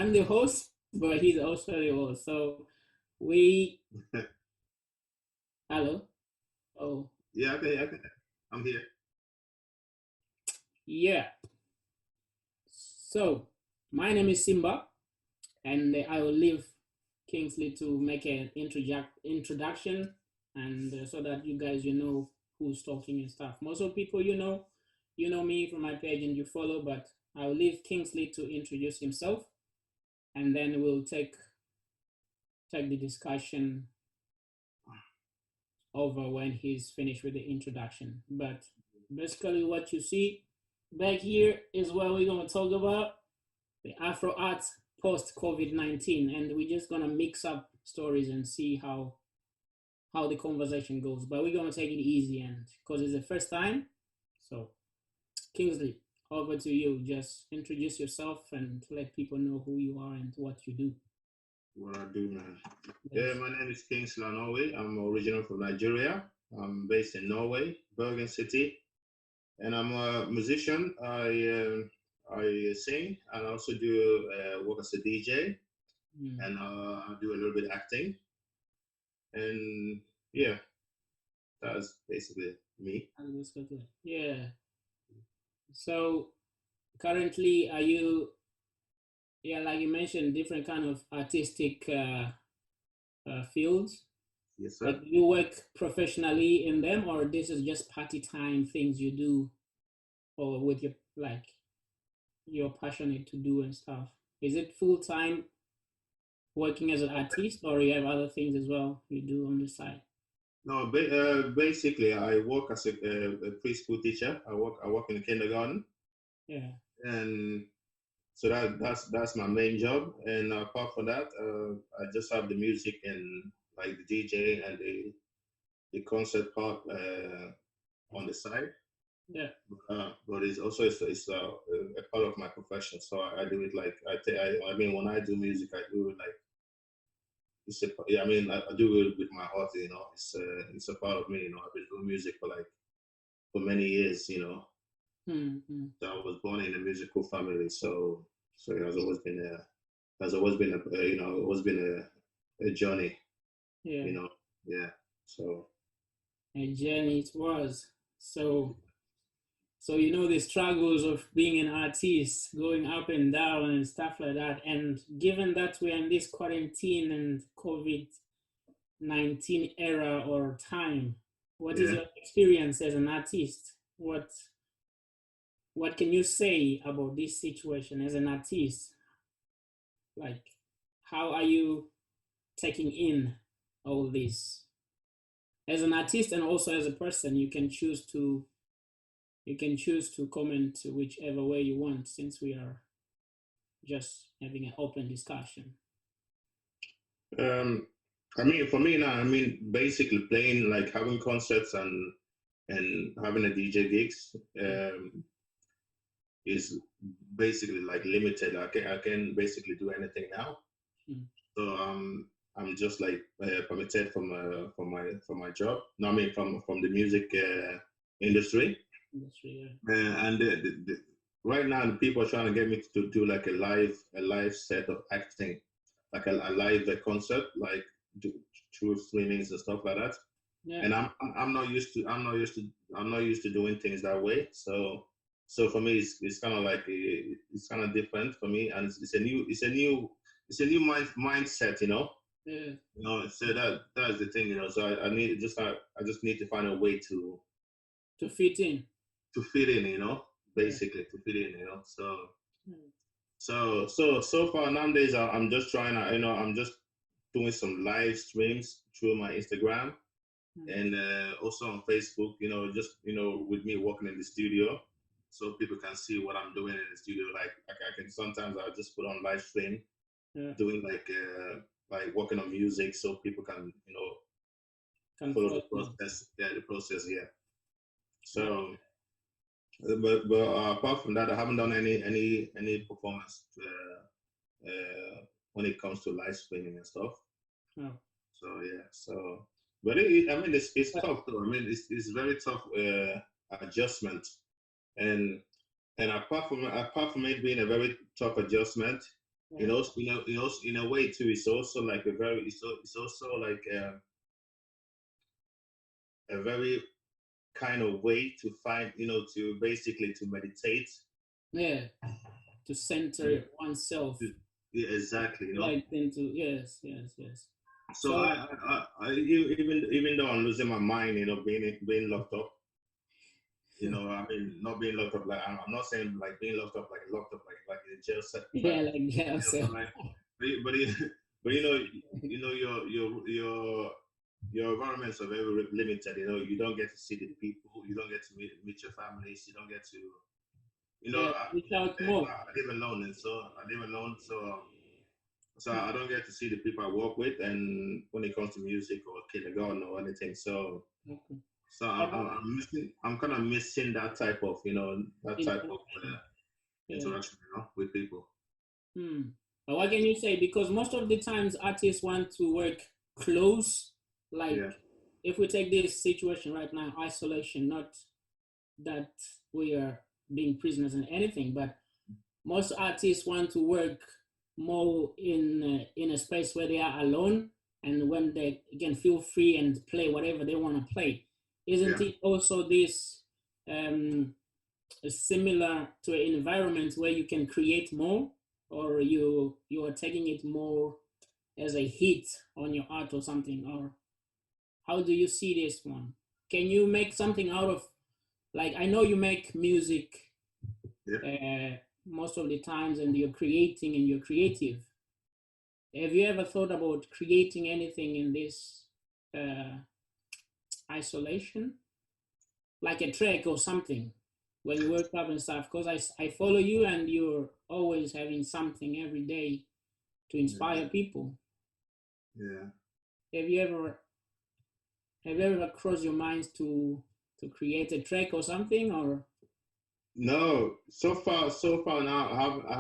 I'm the host, but he's also the host. So we, hello. Oh, Yeah, okay, okay. I'm here. yeah. So my name is Simba, and I will leave Kingsley to make an introduction, and so that you guys who's talking and stuff. Most of the people you know me from my page and you follow, but I will leave Kingsley to introduce himself, and then we'll take the discussion over when he's finished with the introduction. But basically, what you see back here is what we're going to talk about the Afro arts post COVID-19. And we're just going to mix up stories and see how the conversation goes. But we're going to take it easy and because it's the first time. So, Kingsley, over to you. Just introduce yourself and let people know who you are and what you do. What I do, man. Yeah, Yes. my name is Kingsley Anowi. I'm original from Nigeria. I'm based in Norway, Bergen City, and I'm a musician. I sing and I also do work as a DJ, Mm. and I do a little bit acting. And yeah, that's basically me. Yeah. So currently, are you yeah, like you mentioned, different kind of artistic fields. Yes, sir. Like, do you work professionally in them, or this is just party time things you do, or with your like you're passionate to do and stuff? Is it full time working as an artist, or you have other things as well you do on the side? No, basically, I work as a preschool teacher. I work in the kindergarten, Yeah. and so that's my main job. And apart from that, I just have the music and like the DJ and the concert part on the side. Yeah. But it's a part of my profession. So I do it like I mean when I do music, I do it like yeah, I mean I do it with my heart. It's a part of me. I've been doing music for many years. Mm-hmm. So I was born in a musical family. So it has always been always been a journey. Yeah. you know yeah. So A journey it was. So so the struggles of being an artist, going up and down and stuff like that. And given that we're in this quarantine and COVID-19 era or time, what is yeah. your experience as an artist? What can you say about this situation as an artist? Like, how are you taking in all this? As an artist and also as a person, you can choose to comment whichever way you want since we are just having an open discussion. um I mean, for me now, I mean, basically playing, like having concerts and having a DJ gigs is basically like limited. I can basically do anything now. Mm. So I'm just like permitted from my job. No, I mean from the music industry. Industry, And right now, the people are trying to get me to do like a live set of acting, like a live concert, like do through streamings and stuff like that. yeah. And I'm not used to doing things that way. So for me, it's kind of like it's kind of different for me, and it's a new mindset. Yeah. So that's the thing. So I just need to find a way To fit in. to fit in, Yeah. basically to fit in. So Mm. so far nowadays I'm just trying to, I'm just doing some live streams through my Instagram Mm. and also on Facebook, just with me working in the studio, so people can see what I'm doing in the studio. Like I can sometimes I'll just put on live stream Yeah. doing like working on music, so people can Can follow the follow you. process. Yeah, the process. Yeah. Oh, So but apart from that, I haven't done any performance when it comes to live streaming and stuff. oh. So yeah, but I mean it's tough though. I mean it's very tough adjustment, and apart from it being a very tough adjustment, You Yeah. know, in a way too, it's also like a very, it's also like a very kind of way to find, to basically to meditate. Yeah. To And center oneself. yeah, exactly, Like into yes, yes, yes. So So even though I'm losing my mind, being locked up, I mean, not being locked up like I'm not saying like being locked up like in a jail set, yeah, like yeah, so but like, but but your environments are very limited. You don't get to see the people, you don't get to meet your families, you don't get to, yeah, reach out more. I live alone, and so I live alone, so I don't get to see the people I work with, and when it comes to music or kindergarten or anything, Okay. so I'm missing. I'm kind of missing that type of, that type of Interaction. Yeah. interaction, with people. Hmm. But what can you say? Because most of the times artists want to work close. Like Yeah, if we take this situation right now, isolation, not that we are being prisoners in anything, but most artists want to work more in a space where they are alone and when they can feel free and play whatever they want to play. Isn't yeah. it also this similar to an environment where you can create more, or you are taking it more as a hit on your art or something, or how do you see this one? Can you make something out of, like, I know you make music Yeah. uh, most of the times and you're creating and you're creative. Have you ever thought about creating anything in this uh, isolation, like a track or something, when you wake up and stuff? Because I follow you and you're always having something every day to Yeah. inspire people. Yeah. Have you ever crossed your minds to create a track or something, or No, so far now, I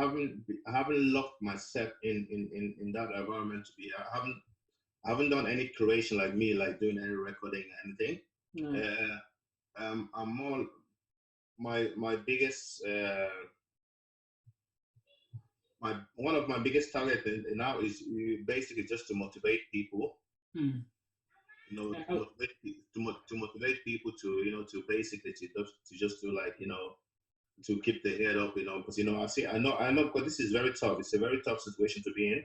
haven't locked myself in that environment to be. I haven't done any creation like me, like doing any recording or anything. no? I'm more my biggest my one of my biggest target now is basically just to motivate people, Hmm. to motivate to motivate people to, to basically to just do, like, to keep the head up, because I know because this is very tough. It's a very tough situation to be in,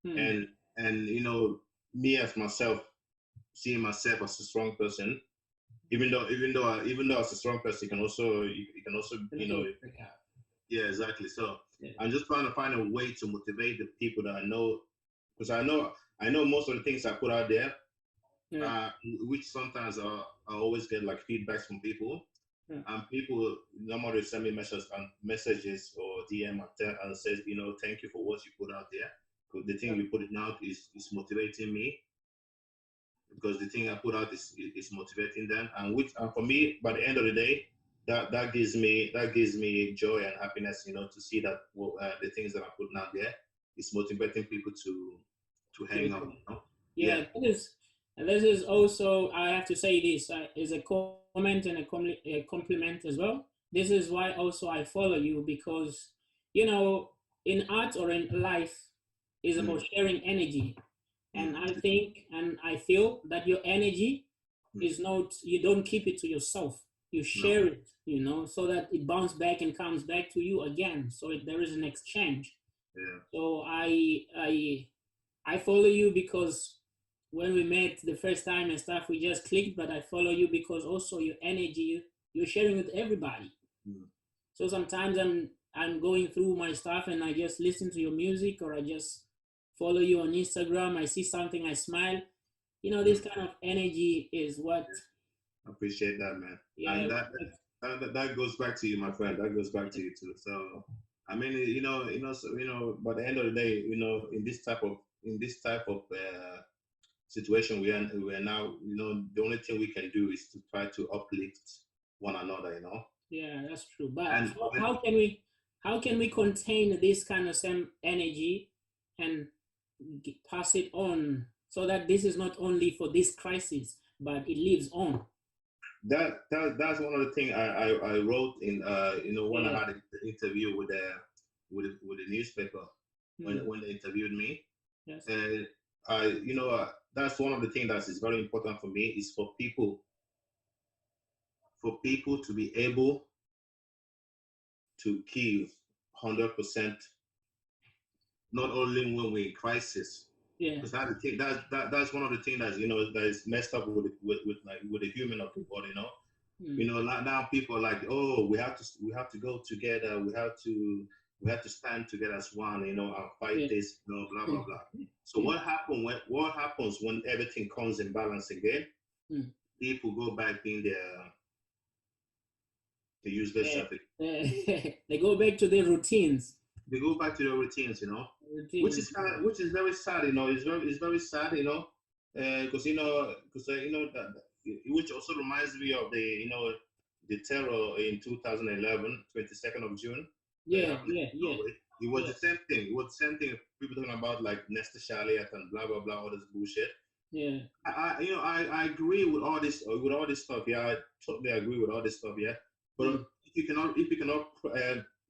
Hmm. and me as myself, seeing myself as a strong person, even though as a strong person, you can also, Can also work out. yeah, exactly. So Yeah. I'm just trying to find a way to motivate the people that I know, because I know most of the things I put out there, Yeah. which sometimes I always get like feedbacks from people, Yeah. and people normally send me messages or DM and says, thank you for what you put out there. Because the thing Yeah. you put it out is motivating me, because the thing I put out is motivating them, and for me, by the end of the day, that gives me joy and happiness, to see that, well, the things that I'm putting out there is motivating people to hang on. Yeah, Yeah, this is also, I have to say this is a comment and a compliment as well. This is why also I follow you, because you know in art or in life is about mm, sharing energy, and I mm, think and I feel that your energy mm, is not, you don't keep it to yourself, you no, share it, so that it bounces back and comes back to you again, so there is an exchange. yeah, So I follow you because when we met the first time and stuff, we just clicked. But I follow you because also your energy, you're sharing with everybody. mm, So sometimes I'm going through my stuff and I just listen to your music, or I just follow you on Instagram. I see something, I smile. This mm. kind of energy is what, Appreciate that, man. yeah, And that goes back to you, my friend. That goes back to you too. So, I mean, by the end of the day, in this type of situation we are now, the only thing we can do is to try to uplift one another. yeah, that's true. But And how can we contain this kind of same energy and pass it on, so that this is not only for this crisis, but it lives on. that's one of the things I wrote in, when I Yeah. had an interview with the newspaper. when they interviewed me. Yes. And that's one of the things that is very important for me is for people to be able to give 100%, not only when we're in crisis. Yeah. Because that's one of the things that is messed up with the human of the body. Now people are like, oh, we have to go together. We have to stand together as one. And fight Yeah. this. Blah blah blah. So what happens when everything comes in balance again? People go back being the useless self. They go back to their routines. They go back to their routines, which is very sad. It's very sad, because that which also reminds me of the terror in 2011, 22nd of June. Yeah. It was the same thing. It was the same thing. People talking about like Nesta Charlotte and blah blah blah, all this bullshit. Yeah. I agree with all this stuff. Yeah, I totally agree with all this stuff. Yeah, but if you cannot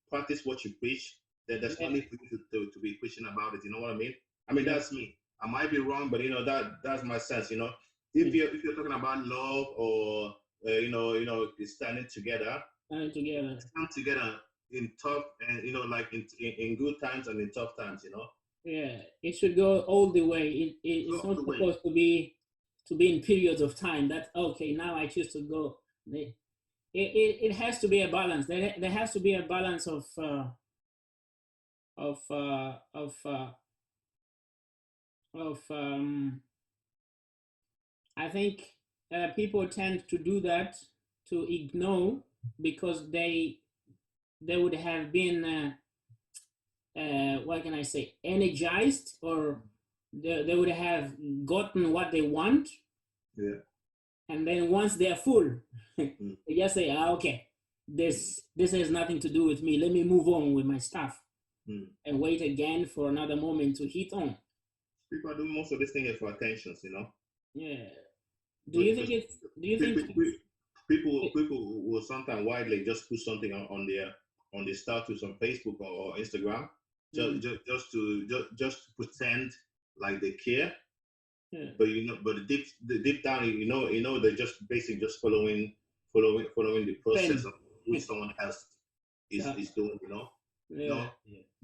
practice what you preach, then there's no need for you to be preaching about it. You know what I mean? I mean that's me. I might be wrong, but that's my sense. If you're talking about love or standing together, stand together in tough and like in good times and in tough times. Yeah, it should go all the way. It's not supposed to be in periods of time. That okay, now I choose to go. It has to be a balance. There has to be a balance of I think people tend to do that, to ignore, because they would have been what can I say, energized, or they would have gotten what they want. Yeah. And then once they're full, they just say, okay, this has nothing to do with me. Let me move on with my stuff and wait again for another moment to hit on. People are doing most of this thing for attentions, Yeah. Do you think people will sometimes widely just put something on their status on Facebook or Instagram, just to pretend like they care. Yeah. But deep down, they're just basically just following the process of which someone else is doing. Yeah.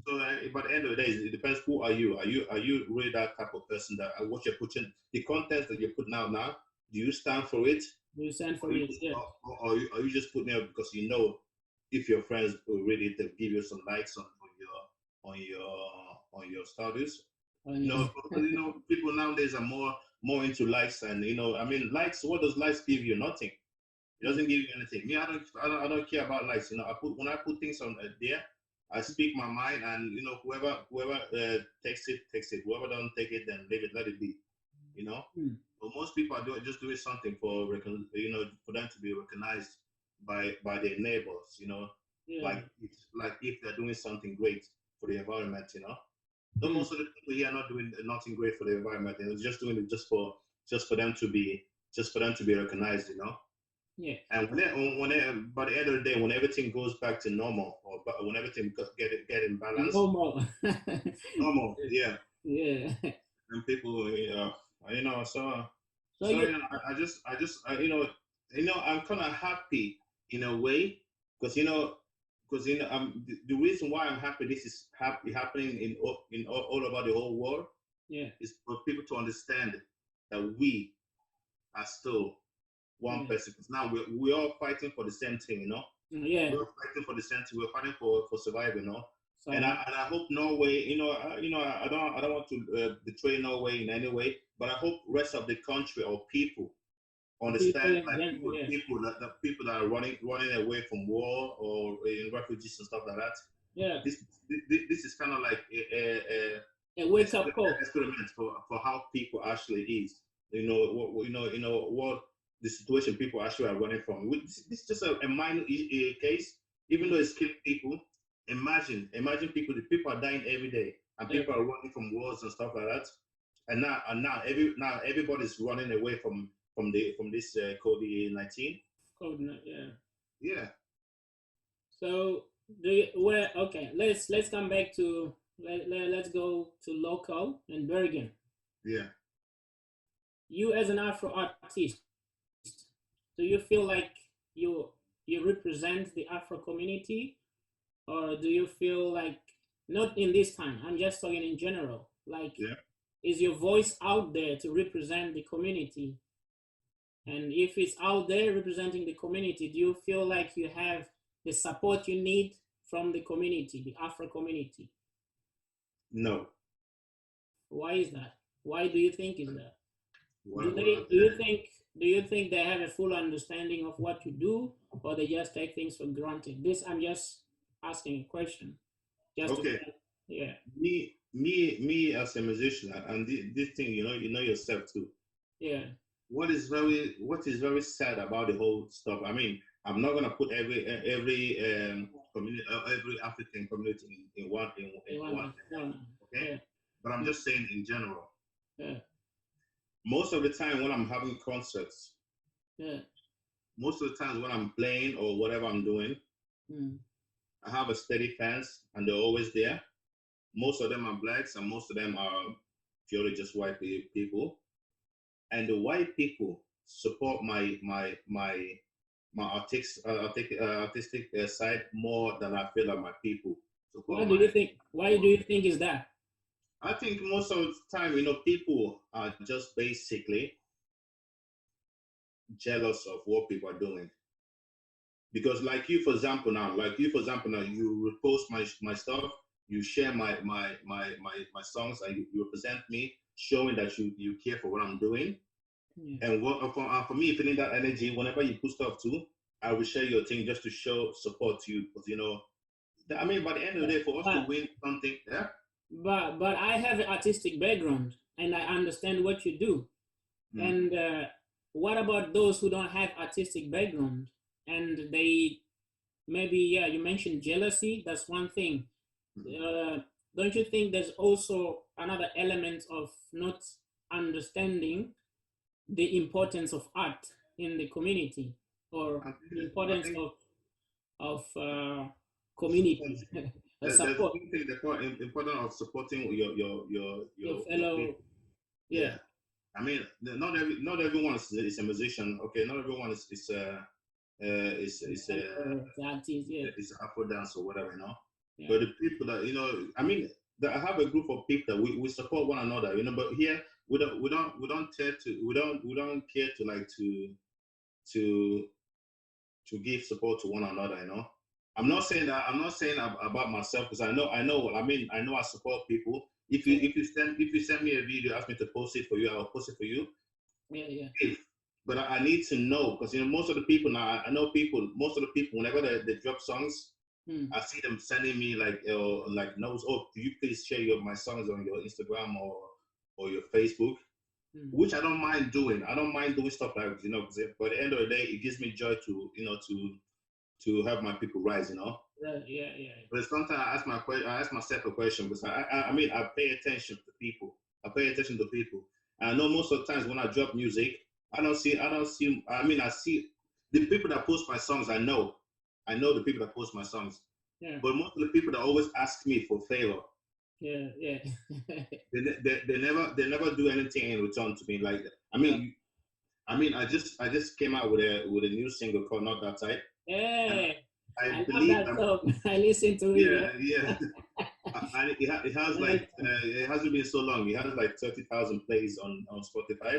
So, but at the end of the day, it depends. Who are you? Are you really that type of person that what you're putting, the content that you're putting out now? Do you stand for it? Do you stand for it? Yeah. Or are you just putting it because if your friends will read it, they'll give you some likes on your status? People nowadays are more into likes, and likes. What does likes give you? Nothing. It doesn't give you anything. Me, I don't care about likes. When I put things on there, I speak my mind, and whoever takes it. Whoever don't take it, then leave it. Let it be. But most people are just doing something for for them to be recognized by their neighbors. Like if they're doing something great for the environment. But most of the people here are not doing nothing great for the environment. They're just doing it just for them to be recognized. Yeah. And by the end of the day, when everything goes back to normal, or when everything get in balance, normal, yeah. And people, I'm kind of happy in a way, because the reason why I'm happy this is happening all over the whole world, is for people to understand that we are still one person. Because now we're all fighting for the same thing, Yeah. We're fighting for the same thing. We're fighting for survival, And I hope Norway, I don't want to betray Norway in any way, but I hope rest of the country or people understand, people that are running away from war or in refugees and stuff like that. Yeah. This is kind of like a wake up call experiment for how people actually is. What the situation people actually are running from. This is just a minor case, even though it's killing people. Imagine people. The people are dying every day, and people are running from wars and stuff like that. And now everybody's running away from this COVID-19. Yeah. So let's come back to let's go to local in Bergen. Yeah. You as an Afro artist, do you feel like you you represent the Afro community, or do you feel like not in this time? I'm just talking in general. Like, Yeah. is your voice out there to represent the community? And if it's out there representing the community, do you feel like you have the support you need from the community, the Afro community? No. Why is that? Why do you think is that? Do they What, do you think they have a full understanding of what you do, or they just take things for granted? This I'm just asking a question, just to okay. yeah, Me as a musician, and this thing, you know yourself too. yeah, What is very sad about the whole stuff. I mean, I'm not gonna put every community, every African community in one they in want one that. No, no, okay. yeah, But I'm just saying in general. yeah, Most of the time when I'm having concerts, yeah, most of the times when I'm playing or whatever I'm doing, mm, I have a steady fans and they're always there. Most of them are blacks and most of them are purely just white people. And the white people support my artistic side more than I feel like my people Why support do you my. think? Why do you think is that? I think most of the time, people are just basically jealous of what people are doing. Because like you for example now, you repost my stuff, you share my songs, and you represent me, showing that you care for what I'm doing. Yeah. And for me, feeling that energy, whenever you put stuff too, I will share your thing just to show support to you. Because I mean, by the end of the day, for us to But win something, yeah. but I have an artistic background and I understand what you do. Mm. And what about those who don't have artistic background and they maybe yeah you mentioned jealousy. That's one thing. Mm. Don't you think there's also another element of not understanding the importance of art in the community or the I importance think of support. community There's support one thing the important of supporting your your fellow people. yeah Yeah. I mean, not everyone is a musician. Okay, not everyone is the artist yeah is Afro dance or whatever, yeah But the people that I mean, I have a group of people that we support one another, But here we don't care to we don't care to like to to give support to one another, I'm not saying about myself because I know I mean I know I support people. If you send me a video, ask me to post it for you, I'll post it for you. yeah If but I need to know because most of the people now I know people most of the people whenever they drop songs hmm. I see them sending me like notes. Oh, do you please share my songs on your Instagram or your Facebook? Hmm. Which I don't mind doing. I don't mind doing stuff like because by the end of the day, it gives me joy to to have my people rise. Right, yeah But sometimes I ask myself a question because I mean I pay attention to people. I pay attention to people. And I know most of the times when I drop music, I don't see. I mean I see the people that post my songs. I know the people that post my songs. yeah But most of the people that always ask me for favor, yeah they never do anything in return to me. Like yeah I just came out with a new single called Not That Type, and yeah I I love believe that that song. I listen to it yeah yeah, and it has nice. like it hasn't been so long. It has like 30,000 plays on Spotify,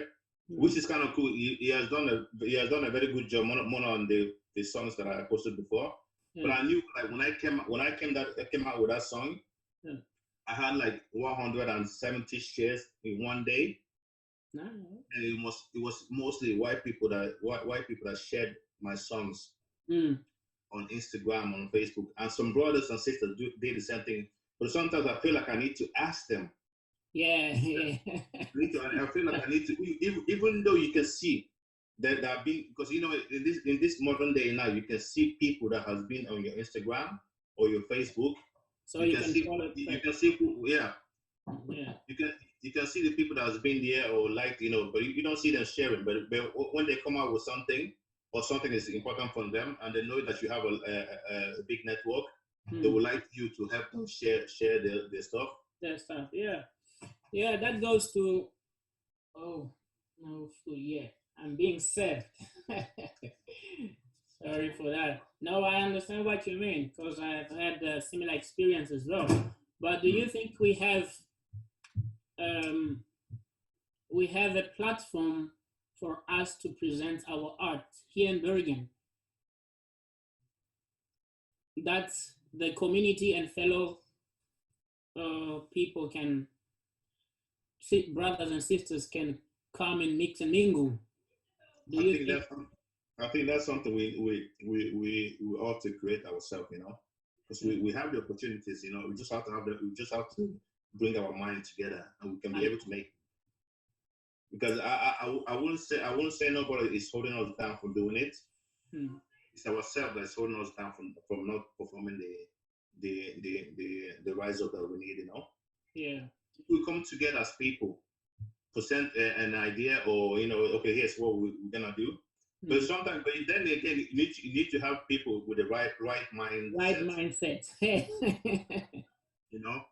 Hmm. which is kind of cool. He has done a very good job more on the songs that I posted before. But Yeah. I knew like when I came out with that song, Yeah. I had like 170 shares in one day, No. and it was mostly white people that shared my songs Mm. on Instagram, on Facebook, and some brothers and sisters did the same thing. But sometimes I feel like I need to ask them. Yeah, yeah. I feel like I need to, even though you can see that being because in this modern day now you can see people that has been on your Instagram or your Facebook. So You you can can see call it you back. can see who, yeah. Yeah. You can see the people that has been there or like but you don't see them sharing. But when they come out with something or something is important for them, and they know that you have a big network, they would like you to help them share their stuff. That stuff. Yeah. Yeah, that goes to, oh, no, yeah, I'm being served. Sorry for that. No, I understand what you mean because I've had a similar experience as well. But do you think um, we have a platform for us to present our art here in Bergen that the community and fellow people can, brothers and sisters can come and mix and mingle? Do I you think think? that's something we ought to create ourselves, you know, because we have the opportunities, you know. We just have to bring our mind together, and we can be able to make. Because I wouldn't say nobody is holding us down from doing it. It's ourselves that's holding us down from not performing the rise up that we need, you know. Yeah. We come together as people, present an idea, or, you know, okay, here's what we're gonna do. But sometimes, but then again, you need to have people with the right mindset. Right mindset. You know.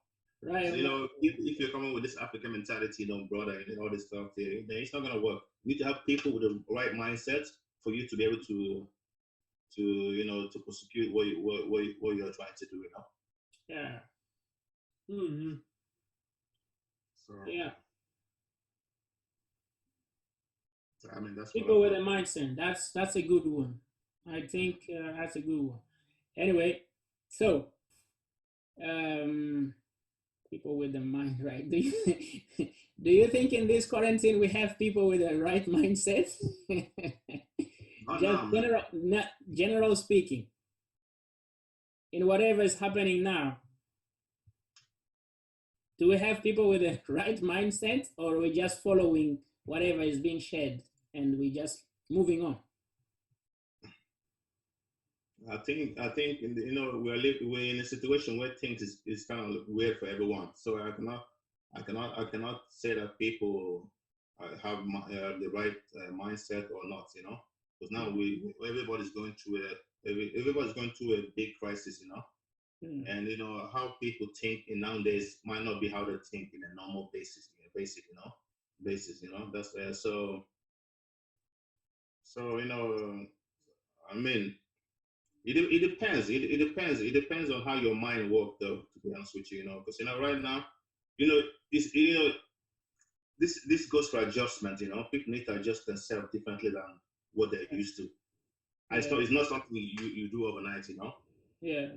Right. So, you know, if you're coming with this African mentality, you know, brother, and all this stuff, then it's not gonna work. You need to have people with the right mindset for you to be able to you know, to prosecute what you're trying to do, you know. Yeah. Mm-hmm. So yeah. So, I mean, that's people with a mindset. That's a good one. I think that's a good one. Anyway, so people with the mind, right? Do you think in this quarantine we have people with the right mindset? Just general speaking, in whatever is happening now, do we have people with the right mindset, or are we just following whatever is being shared and we just moving on? I think you know, we're in a situation where things is kind of weird for everyone. So I cannot say that people have the right mindset or not. You know, because now everybody's going through everybody's going through a big crisis. You know. And you know how people think in nowadays might not be how they think in a normal basis, you know. That's so you know. I mean, it depends. It depends. It depends on how your mind works, though. To be honest with you, you know, because, you know, right now, you know, this goes for adjustment. You know, people need to adjust themselves differently than what they're used to. Yeah. It's not something you do overnight. You know. Yeah.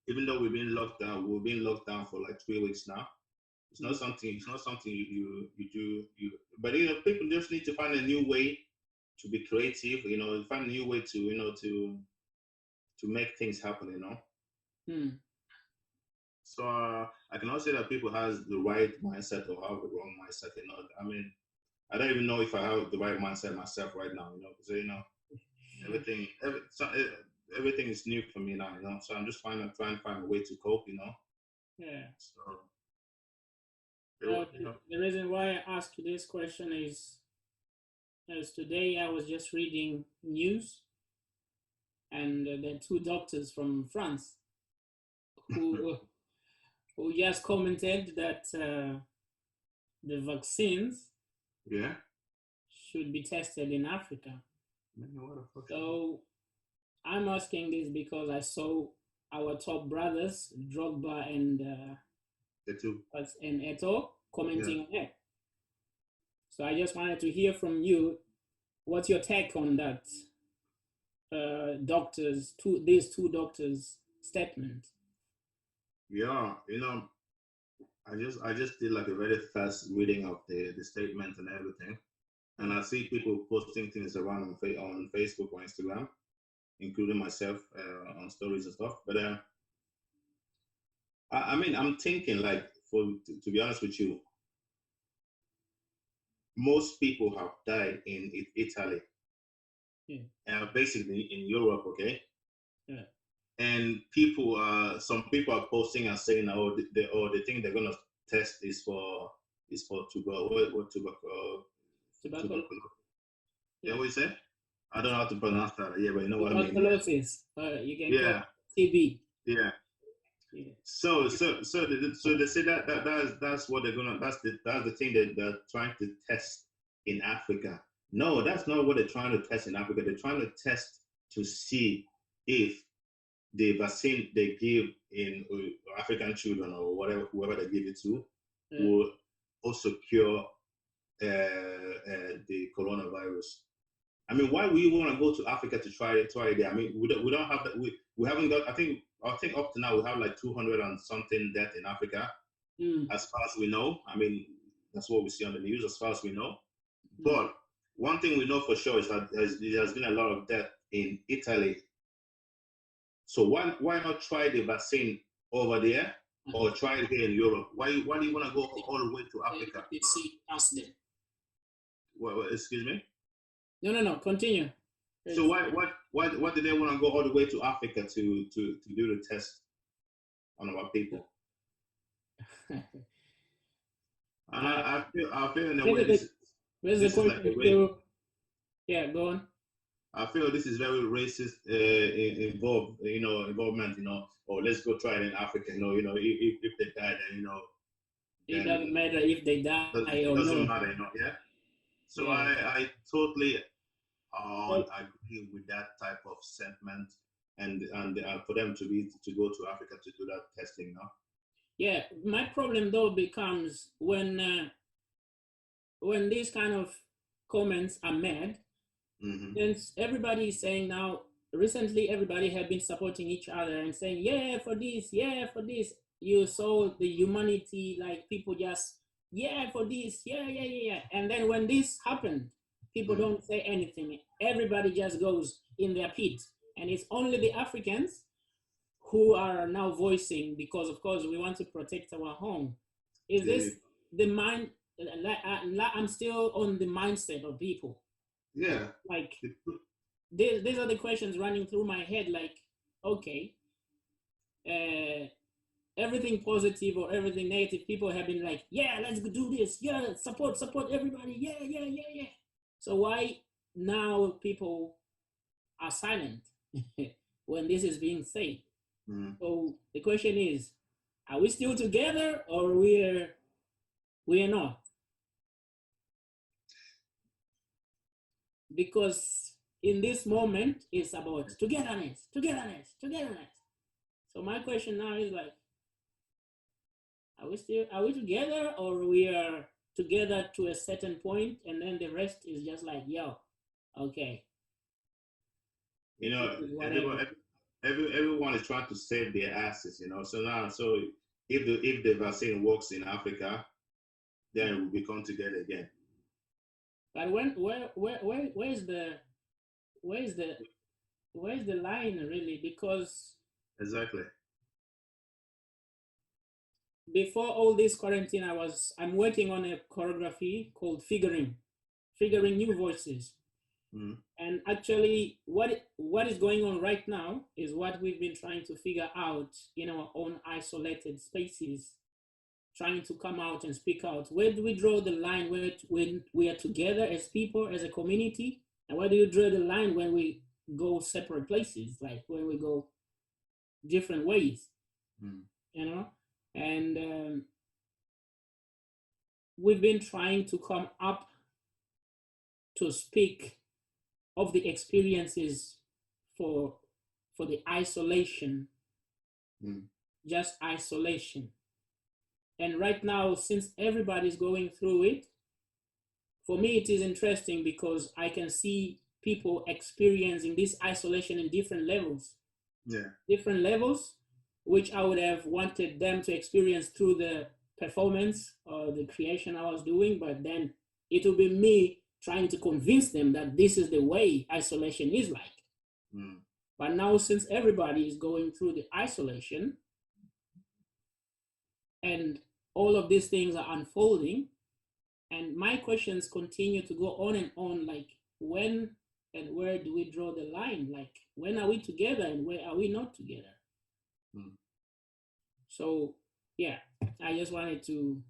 Even though we've been locked down for like 3 weeks now. It's not something you do. But, you know, people just need to find a new way to be creative. You know, find a new way to, you know, to make things happen. You know. So I cannot say that people has the right mindset or have the wrong mindset. You know, I mean, I don't even know if I have the right mindset myself right now. You know, because, you know, everything is new for me now. You know, so I'm just trying to find a way to cope. You know. Yeah. So. The reason why I asked this question is today I was just reading news, and there are two doctors from France who just commented that the vaccines should be tested in Africa. So I'm asking this because I saw our top brothers, Drogba and Eto, commenting on it. So I just wanted to hear from you. What's your take on that? These two doctors' statement. Yeah, you know, I just did like a very fast reading of the statement and everything, and I see people posting things around on Facebook or Instagram, including myself on stories and stuff. But I mean, I'm thinking, like, to be honest with you, most people have died in Italy, basically in Europe, okay? Yeah. And some people are posting and saying, oh, they think they're gonna test is for tuberculosis. Yeah, what you say? I don't know how to pronounce that. Yeah, but you know what I mean. Tuberculosis. You can call it TB. Yeah. Yeah. So they say that's what they're gonna that's the thing that they're trying to test in Africa. No, that's not what they're trying to test in Africa. They're trying to test to see if the vaccine they give in African children or whatever whoever they give it to will also cure the coronavirus. I mean, why would you want to go to Africa to try it there? I mean, we don't have that. We haven't got. I think up to now we have like 200 and something death in Africa, as far as we know. I mean, that's what we see on the news, as far as we know. But one thing we know for sure is that there's been a lot of death in Italy. So why not try the vaccine over there or try it here in Europe? Why do you want to go all the way to Africa? You see us there. Well, excuse me. No. Continue. So why do they want to go all the way to Africa to do the test on our people? And I feel in a way this is like a way. Yeah, go on. I feel this is very racist involvement. Or let's go try it in Africa. If they die, then it doesn't matter if they die or it doesn't matter. Yeah. So yeah. I totally agree with that type of sentiment, and for them to go to Africa to do that testing now. Yeah, my problem though becomes when these kind of comments are made, and everybody is saying now. Recently, everybody have been supporting each other and saying, "Yeah, for this, yeah, for this." You saw the humanity, like people just, "Yeah, for this, yeah." And then when this happened, people don't say anything. Everybody just goes in their pit, and it's only the Africans who are now voicing, because of course we want to protect our home. Is this the mind? I'm still on the mindset of people. Yeah. Like these are the questions running through my head. Like, okay, everything positive or everything negative, people have been like, yeah, let's do this. Yeah, support everybody. Yeah. So why now people are silent when this is being said? So the question is, are we still together or we are not? Because in this moment, it's about togetherness. So my question now is like, are we together, or we are together to a certain point and then the rest is just like, yo, okay. Everyone is trying to save their asses, So if the vaccine works in Africa, then we come together again. But where's the line really? Because exactly before all this quarantine, I'm working on a choreography called figuring new voices. And actually what is going on right now is what we've been trying to figure out in our own isolated spaces, trying to come out and speak out. Where do we draw the line when we are together as people, as a community? And where do you draw the line when we go separate places, like when we go different ways? And we've been trying to come up to speak of the experiences for the isolation, just isolation. And right now, since everybody's going through it, for me it is interesting because I can see people experiencing this isolation in different levels. Different levels, which I would have wanted them to experience through the performance or the creation I was doing, but then it will be me trying to convince them that this is the way isolation is like. But now, since everybody is going through the isolation and all of these things are unfolding, and my questions continue to go on and on, like when and where do we draw the line? Like when are we together and where are we not together? So yeah, I just wanted to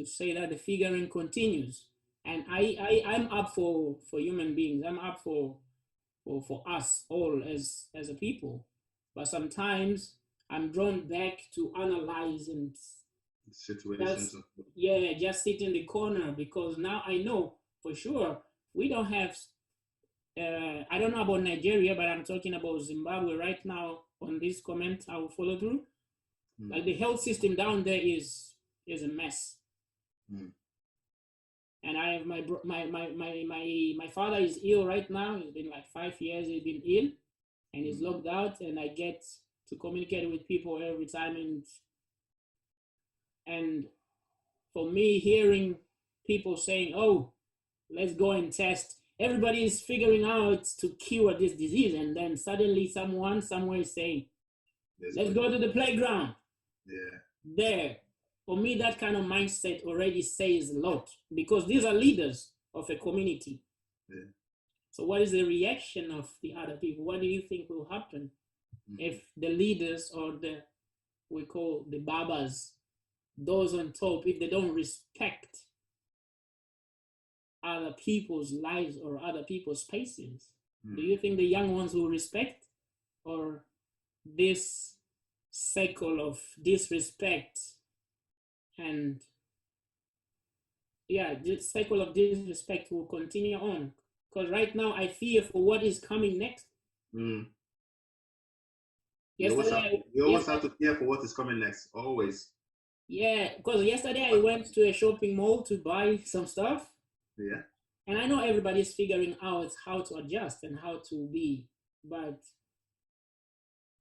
say that the figuring continues. And I'm up for human beings. I'm up for us all as a people. But sometimes I'm drawn back to analyze and Situations. just, yeah, just sit in the corner, because now I know for sure we don't have. I don't know about Nigeria, but I'm talking about Zimbabwe right now. On this comment, I will follow through. Like the health system down there is a mess. And I have my father is ill right now. It's been like 5 years he's been ill, and he's locked out. And I get to communicate with people every time, and for me, hearing people saying, "Oh, let's go and test." Everybody is figuring out to cure this disease, and then suddenly someone somewhere is saying, "Let's go to the playground." Yeah. There, for me, that kind of mindset already says a lot, because these are leaders of a community. Yeah. So what is the reaction of the other people? What do you think will happen if the leaders, or we call the babas, those on top, if they don't respect other people's lives or other people's spaces? Do you think the young ones will respect, or this cycle of disrespect and this cycle of disrespect will continue on? Because right now I fear for what is coming next. You always have to fear for what is coming next, always. Yeah, because yesterday I went to a shopping mall to buy some stuff. Yeah. And I know everybody's figuring out how to adjust and how to be, but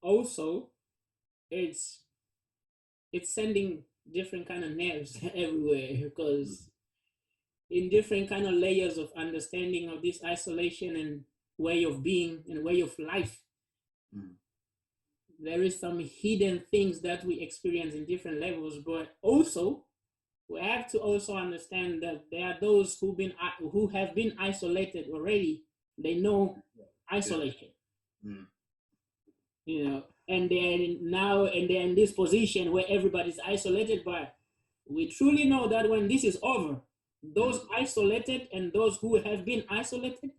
also it's sending different kind of nerves everywhere, because in different kind of layers of understanding of this isolation and way of being and way of life, there is some hidden things that we experience in different levels. But also we have to also understand that there are those who have been isolated already. They know isolation. You know, and they're in this position where everybody's isolated, but we truly know that when this is over, those isolated and those who have been isolated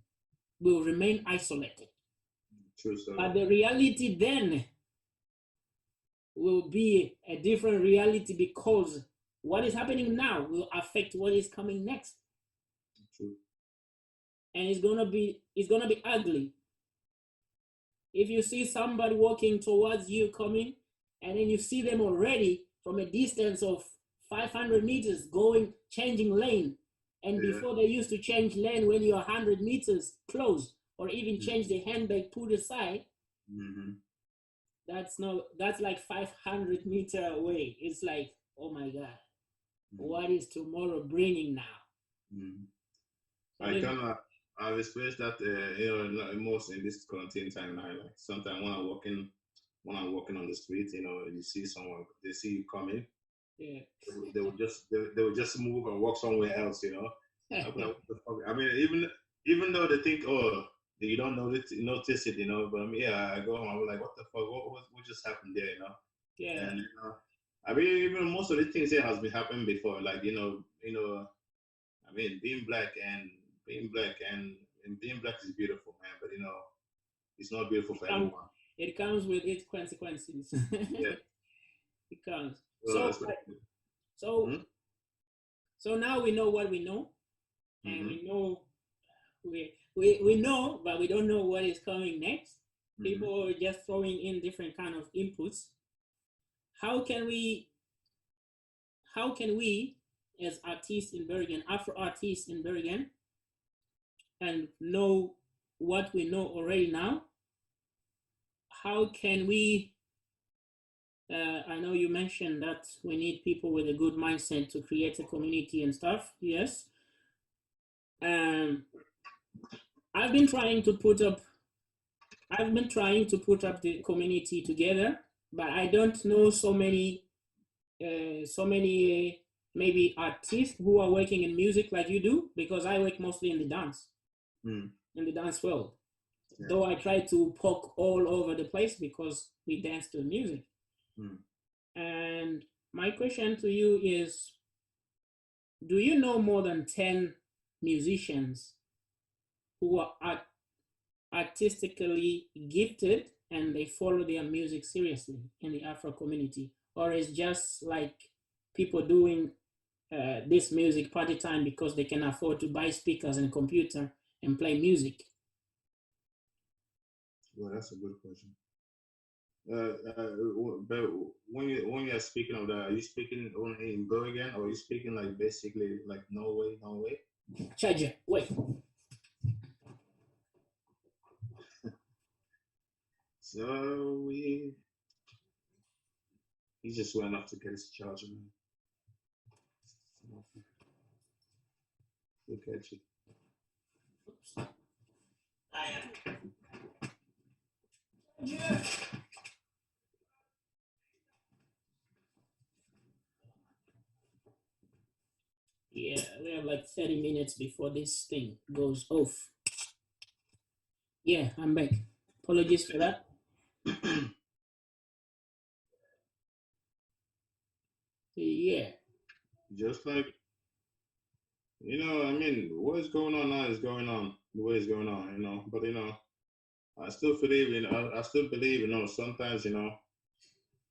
will remain isolated. True story. But the reality then will be a different reality, because what is happening now will affect what is coming next. True. And it's gonna be ugly. If you see somebody walking towards you coming, and then you see them already from a distance of 500 meters changing lane, and before they used to change lane when you're 100 meters close, or even change the handbrake, put aside, that's like 500 meter away. It's like, oh my God, what is tomorrow bringing now? I've experienced that, most in this quarantine time now. Like sometimes when I'm walking on the street, you see someone, they see you coming, they will just move and walk somewhere else, I'm like, what the fuck? I mean, even though they think, oh, you don't notice it, but I go home, I'm like, what the fuck? What just happened there, Yeah. And even most of the things here has been happening before, like being black and being black is beautiful, man, but it's not beautiful for everyone. It comes with its consequences. Yeah. It comes. So now we know what we know, and we know we know, but we don't know what is coming next. People are just throwing in different kind of inputs. How can we, as artists in Bergen, Afro artists in Bergen, and know what we know already now? How can we, I know you mentioned that we need people with a good mindset to create a community and stuff. Yes. I've been trying to put up the community together, but I don't know so many maybe artists who are working in music like you do, because I work mostly in the dance, in the dance world. Yeah. Though I try to poke all over the place because we dance to music. And my question to you is, do you know more than 10 musicians who are artistically gifted and they follow their music seriously in the Afro community, or it's just like people doing this music party time because they can afford to buy speakers and computer and play music? Well, that's a good question. But when you're speaking of that, are you speaking only in Bergen, or are you speaking like basically like Norway? Charger, wait. So he just went off to get his charger, man. Look at you. Yeah. Yeah, we have like 30 minutes before this thing goes off. Yeah, I'm back. Apologies for that. Yeah. Just like, I mean, what is going on now is going on the way it's going on, but I still believe I still believe, sometimes,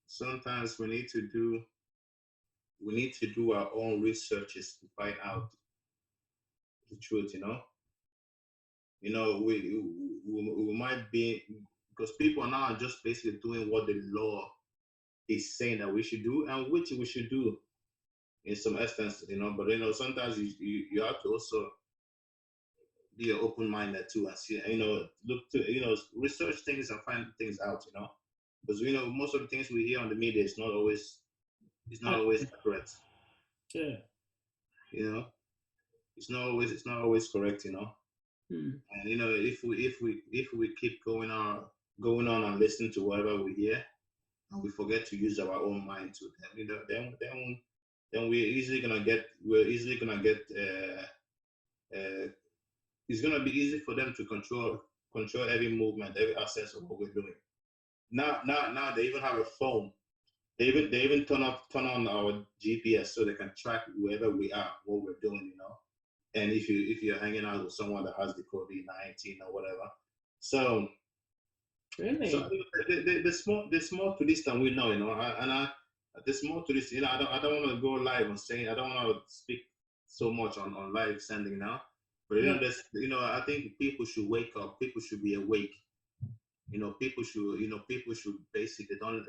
sometimes we need to do our own researches to find out the truth. We might be, because people are now just basically doing what the law is saying that we should do, and which we should do in some instances. But sometimes you have to also be open minded too, and see, look to, research things and find things out. Because most of the things we hear on the media is not always accurate. Yeah. It's not always correct. Hmm. And if we keep going on and listening to whatever we hear, and we forget to use our own mind to then we're easily gonna get it's gonna be easy for them to control every movement, every aspect of what we're doing. Now they even have a phone. They even turn on our GPS so they can track wherever we are, what we're doing. And if you're hanging out with someone that has the COVID-19 or whatever, so Really? there's more to this than we know. There's more to this. I don't want to go live on saying, I don't want to speak so much on live sending now, but Yeah. I think people should wake up. People should be awake. People should basically don't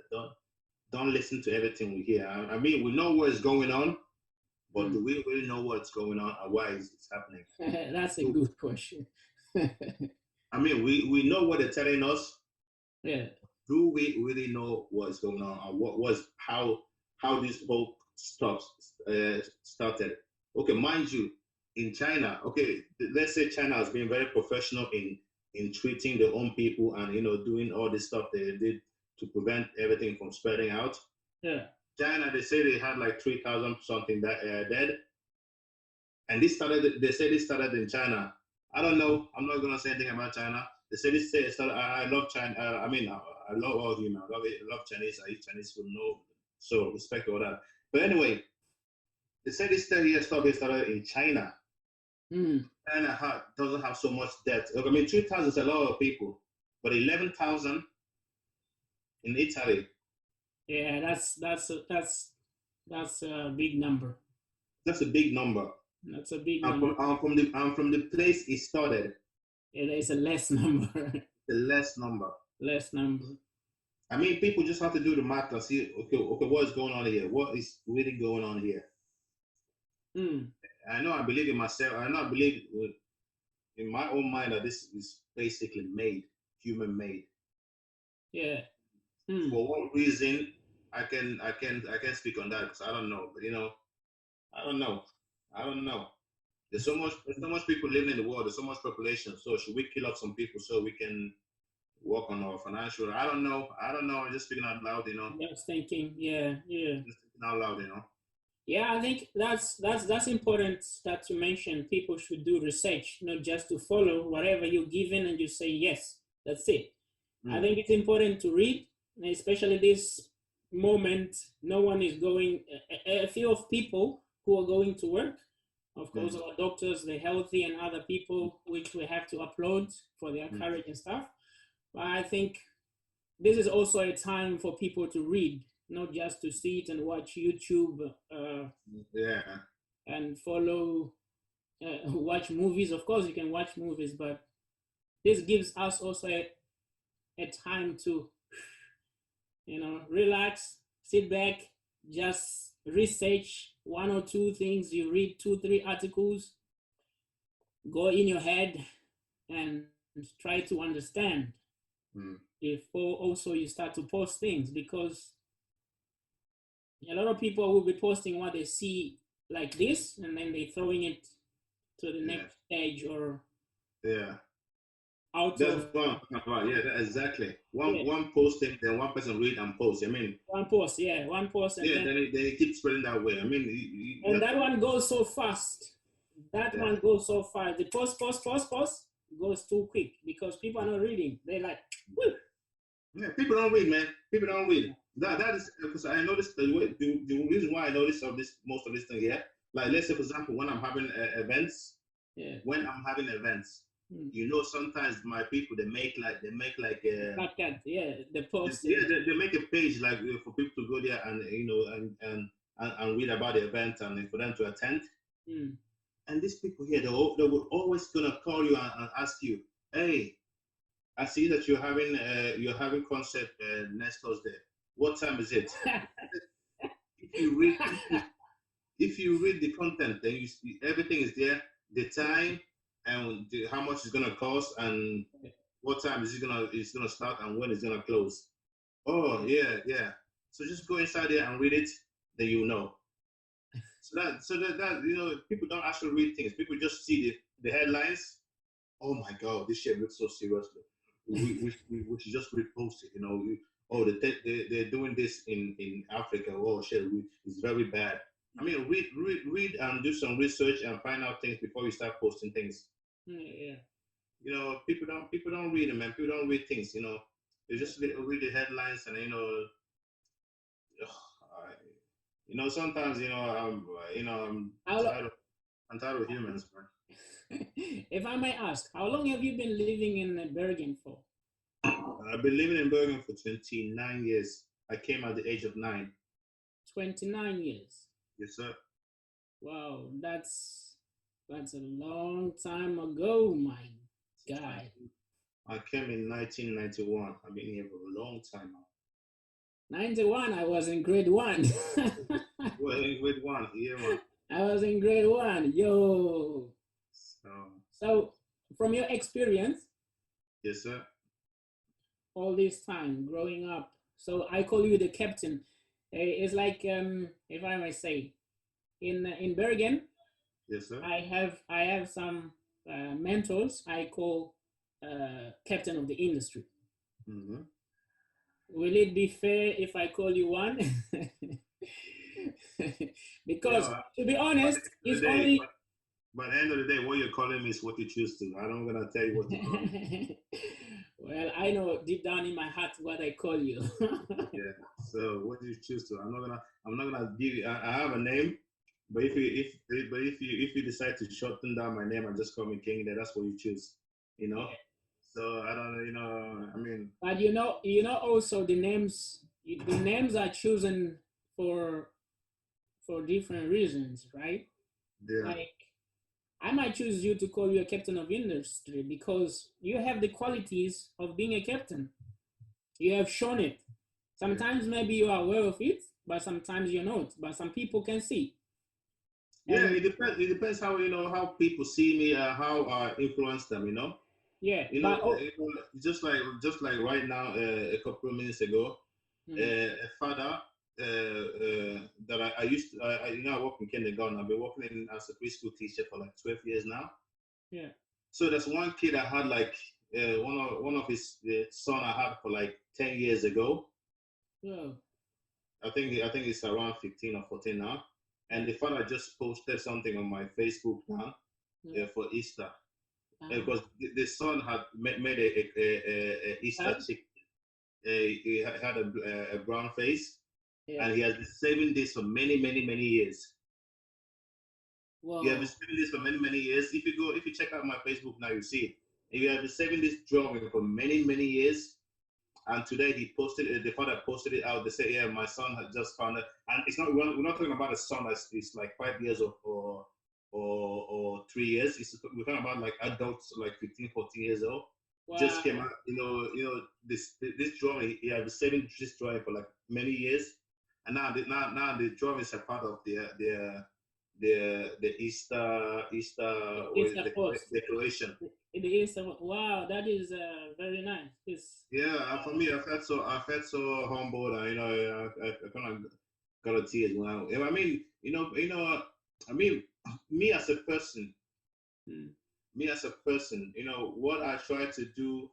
listen to everything we hear. I mean, we know what is going on, but do we really know what's going on and why is it happening? That's a good question. I mean, we know what they're telling us. Yeah. Do we really know what's going on, and how this whole stuff started? Okay, mind you, in China, okay, let's say China has been very professional in treating their own people, and doing all this stuff they did to prevent everything from spreading out. Yeah. China, they say they had like 3,000 something dead, and they say this started in China. I don't know. I'm not gonna say anything about China. They say this started. I love China. I mean, I love all of you, man. I love Chinese. I eat Chinese food. No, so respect all that. But anyway, they say this stuff started in China. China doesn't have so much debt. I mean, 3,000 is a lot of people, but 11,000 in Italy. Yeah, that's a big number. That's a big number. That's a big number. From the place it started. It is a less number. The less number. Less number. I mean, people just have to do the math and see, okay, what is going on here? What is really going on here? I know I believe in myself. I know I believe in my own mind that this is basically human made. Yeah. For what reason? I can speak on that because I don't know. But I don't know. There's so much people living in the world. There's so much population. So should we kill off some people so we can work on our financial? I don't know. I'm just speaking out loud. Just thinking. Yeah. Just speaking out loud. Yeah, I think that's important that you mentioned. People should do research, not just to follow whatever you're given and you say yes. That's it. I think it's important to read, especially this moment. No one is going. A few of people who are going to work. Of course, our doctors, the healthy, and other people, which we have to applaud for their courage and stuff. But I think this is also a time for people to read, not just to sit and watch YouTube Yeah. and follow, watch movies. Of course, you can watch movies, but this gives us also a time to, relax, sit back, just research one or two things. You read two, three articles, go in your head and try to understand before also you start to post things, because a lot of people will be posting what they see like this, and then they throwing it to the next stage or Yeah. out That's of what I'm talking about. Yeah, exactly. yeah, One posting, then one person read and post. I mean, one post, yeah, one post, and yeah, then they keep spreading that way. I mean, and that one goes so fast. That yeah. one goes so fast. The post goes too quick because people are not reading. They like, woo. Yeah, people don't read, man. People don't read. That is because I noticed the reason why I noticed of this most of this thing here. Like, let's say for example, when I'm having events, Yeah. when I'm having events, sometimes my people they make like yeah, the post. yeah, they make a page like for people to go there and and read about the event and for them to attend. And these people here, they were always gonna call you and ask you, hey, I see that you're having concert next Thursday. What time is it? if you read if you read the content, then you see everything is there. The time and how much it's gonna cost and what time is it's gonna start and when it's gonna close. Oh yeah. So just go inside there and read it, then you know. So that people don't actually read things. People just see the headlines. Oh my God, this shit looks so serious. We should just repost it. Oh, they're doing this in Africa. Oh shit, it's very bad. I mean, read and do some research and find out things before you start posting things. Yeah. People don't read them, man. People don't read things. They just read the headlines and sometimes I'm tired of humans, man. If I may ask, how long have you been living in Bergen for? I've been living in Bergen for 29 years. I came at the age of 9. 29 years. Yes, sir. Wow, that's a long time ago, my guy. I came in 1991. I've been here for a long time now. 91, I was in grade 1. Well, in grade 1, yeah, man. I was in grade 1, yo. So, from your experience, yes, sir. All this time growing up, so I call you the captain. It's like, if I may say, in Bergen, yes, sir. I have some mentors I call captain of the industry. Will it be fair if I call you one? Because to be honest, it's only. But at the end of the day, what you're calling me is what you choose to. I'm not gonna tell you what to call me. Well, I know deep down in my heart what I call you. Yeah. So what do you choose to? I'm not gonna give you. I have a name, but if you decide to shorten down my name and just call me King, then that's what you choose. Yeah. So I don't. I mean. But also the names are chosen for different reasons, right? Yeah. Like, I might choose you to call you a captain of industry because you have the qualities of being a captain. You have shown it. Sometimes maybe you are aware of it, but sometimes you're not. But some people can see. Yeah, it depends. It depends how how people see me, how I influence them. Yeah. Just like right now, a couple of minutes ago, a father that I used to, I work in kindergarten. I've been working as a preschool teacher for like 12 years now. Yeah. So there's one kid I had like one of his son I had for like 10 years ago. Yeah. I think it's around 15 or 14 now. And the father just posted something on my Facebook now for Easter. Because the son had made a Easter chicken. He had a brown face. Yeah. And he has been saving this for many, many, many years. Wow. He has been saving this for many, many years. If you check out my Facebook now, you see it. If you have been saving this drawing for many, many years, And today he posted it. The father posted it out. They say, "Yeah, my son has just found it." And it's not. We're not talking about a son that's is like 5 years or 3 years. We're talking about like adults, like 15, 14 years old. Wow. Just came out. This drawing. He had been saving this drawing for like many years, and now the drawing is a part of the Easter decoration. In the Easter, wow, that is very nice. Yeah, for me, I felt so humbled, and I kind of got a tears when I mean, I mean, me as a person, Hmm. what I try to do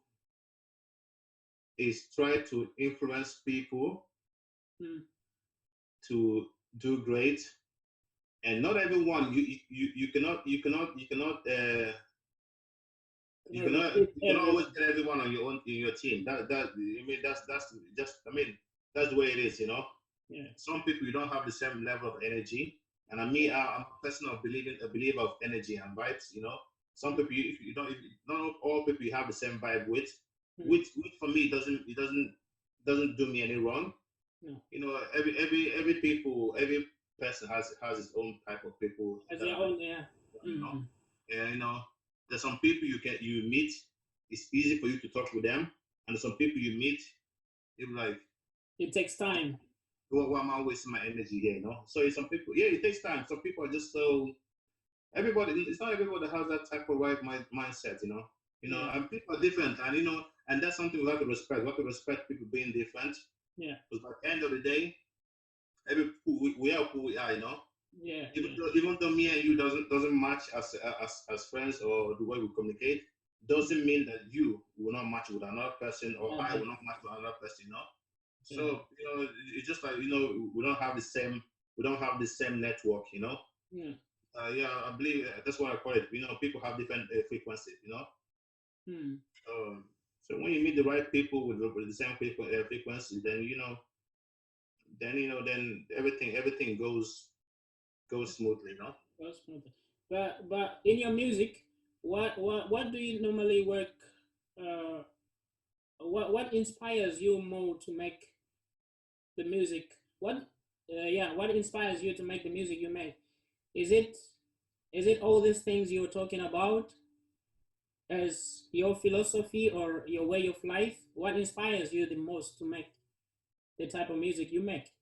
is try to influence people Hmm. to do great, and not everyone you cannot you cannot always get everyone on your own in your team. That's just that's the way it is. Yeah. Some people you don't have the same level of energy, and I'm a person of a believer of energy and vibes. Some people you don't not all people you have the same vibe with, which for me doesn't do me any wrong. No. Every person has his own type of people. As their own, yeah. And there's some people you meet, it's easy for you to talk with them, and there's some people you meet, you're like, it takes time. Why am I wasting my energy here? So some people, yeah, it takes time. Some people are just so it's not everybody that has that type of right mindset, and people are different, and that's something we have to respect. We have to respect people being different. Yeah. Because at the end of the day, we are who we are, Yeah. Even though me and you doesn't match as friends or the way we communicate, doesn't mean that you will not match with another person or I will not match with another person, So it's just like we don't have the same network, Yeah. I believe that's what I call it. People have different frequencies, So when you meet the right people with the same frequency, then everything goes smoothly, Goes smoothly. But in your music, what do you normally work? What inspires you more to make the music? What inspires you to make the music you make? Is it all these things you're talking about as your philosophy or your way of life? What inspires you the most to make the type of music you make?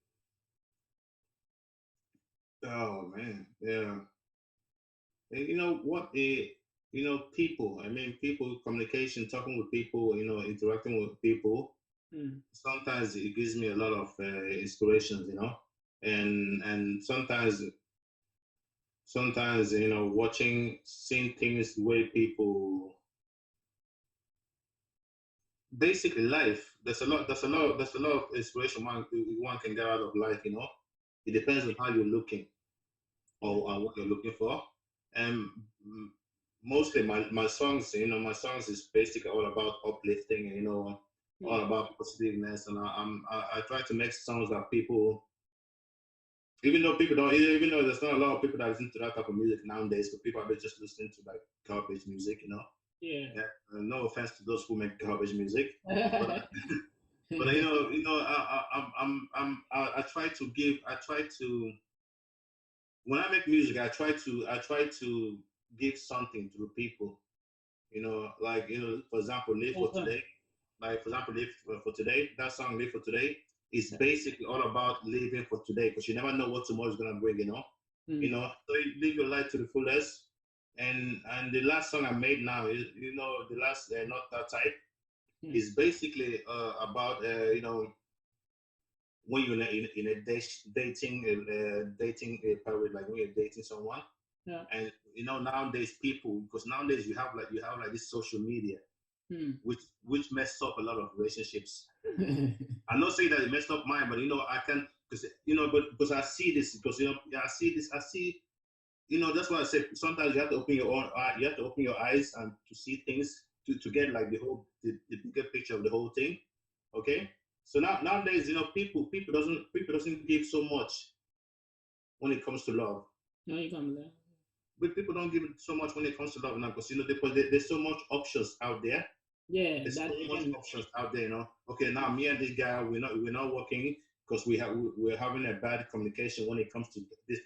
Oh man, yeah. And what people. I mean, people communication, talking with people. Interacting with people. Sometimes it gives me a lot of inspirations. And sometimes seeing things the way people basically life. There's a lot of inspiration one can get out of life. It depends on how you're looking or what you're looking for. And mostly my songs, is basically all about uplifting and all about positiveness. And I try to make songs that people, even though there's not a lot of people that listen to that type of music nowadays, but people are just listening to like garbage music, Yeah. No offense to those who make garbage music, but I try to when I make music, I try to give something to the people. For example, Live for Today. Live for Today. That song, Live for Today, is basically all about living for today because you never know what tomorrow is gonna bring. So you live your life to the fullest. And the last song I made now is the last Not That Type is basically about when you're in a dating period, like when you're dating someone, and nowadays because nowadays you have like this social media, which messed up a lot of relationships. I'm not saying that it messed up mine, but I can because I see this I see that's why I said sometimes you have to open your eyes and to see things to get like the bigger picture of the whole thing. Okay. So nowadays, people doesn't give so much when it comes to love. No, you come there. But people don't give so much when it comes to love now because there's so much options out there. Yeah, There's that so you much can. options out there, you know. Okay, now me and this guy, we're not working because we're having a bad communication when it comes to this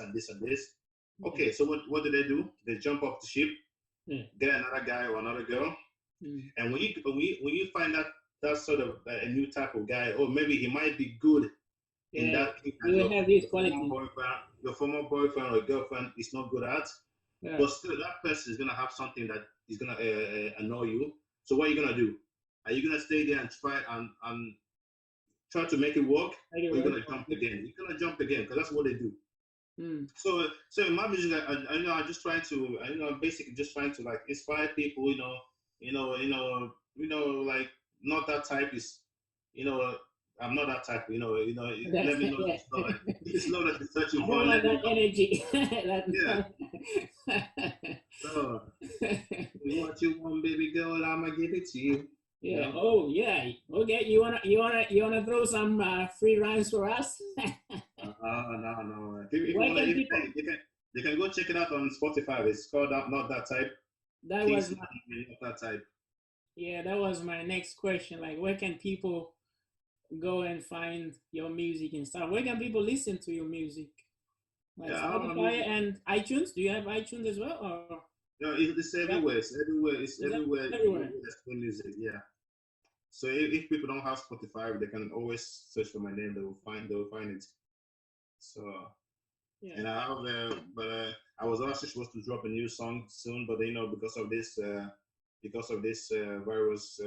and this and this. Yeah, Okay, so what do? They jump off the ship, yeah. get another guy or another girl, Mm. and when you find that that sort of a new type of guy, or maybe he might be good in Yeah, that thing you that will have these qualities. your former boyfriend or girlfriend is not good at, Yeah, but still that person is gonna have something that is gonna annoy you. So what are you gonna do? Are you gonna stay there and try to make it work, make it or are you work. gonna jump again? You're gonna jump again because that's what they do. Mm. So in my music, I'm just trying to, basically just trying to like inspire people, like not that type is, you know, I'm not that type, That's let me know if yeah. it's not, if it's not that you're searching I for, don't want let me that know. energy. Yeah. That, So what you want, baby girl, I'ma give it to you. You yeah. know? Oh, yeah. Okay. You wanna throw some free rhymes for us? No. If you Where wanna, can if people? you can go check it out on Spotify. It's called Not That Type. That was Kingsley my Anowi, Not That Type. Yeah. That was my next question. Like, where can people go and find your music and stuff? Where can people listen to your music? Like Yeah, I have my Spotify music. and iTunes. Do you have iTunes as well, or No, it's yeah, everywhere. It's everywhere. It's is that everywhere. everywhere? There's good music. Yeah. So if people don't have Spotify, they can always search for my name. They will find it. So Yeah. and I have, I was actually supposed to drop a new song soon, but because of this virus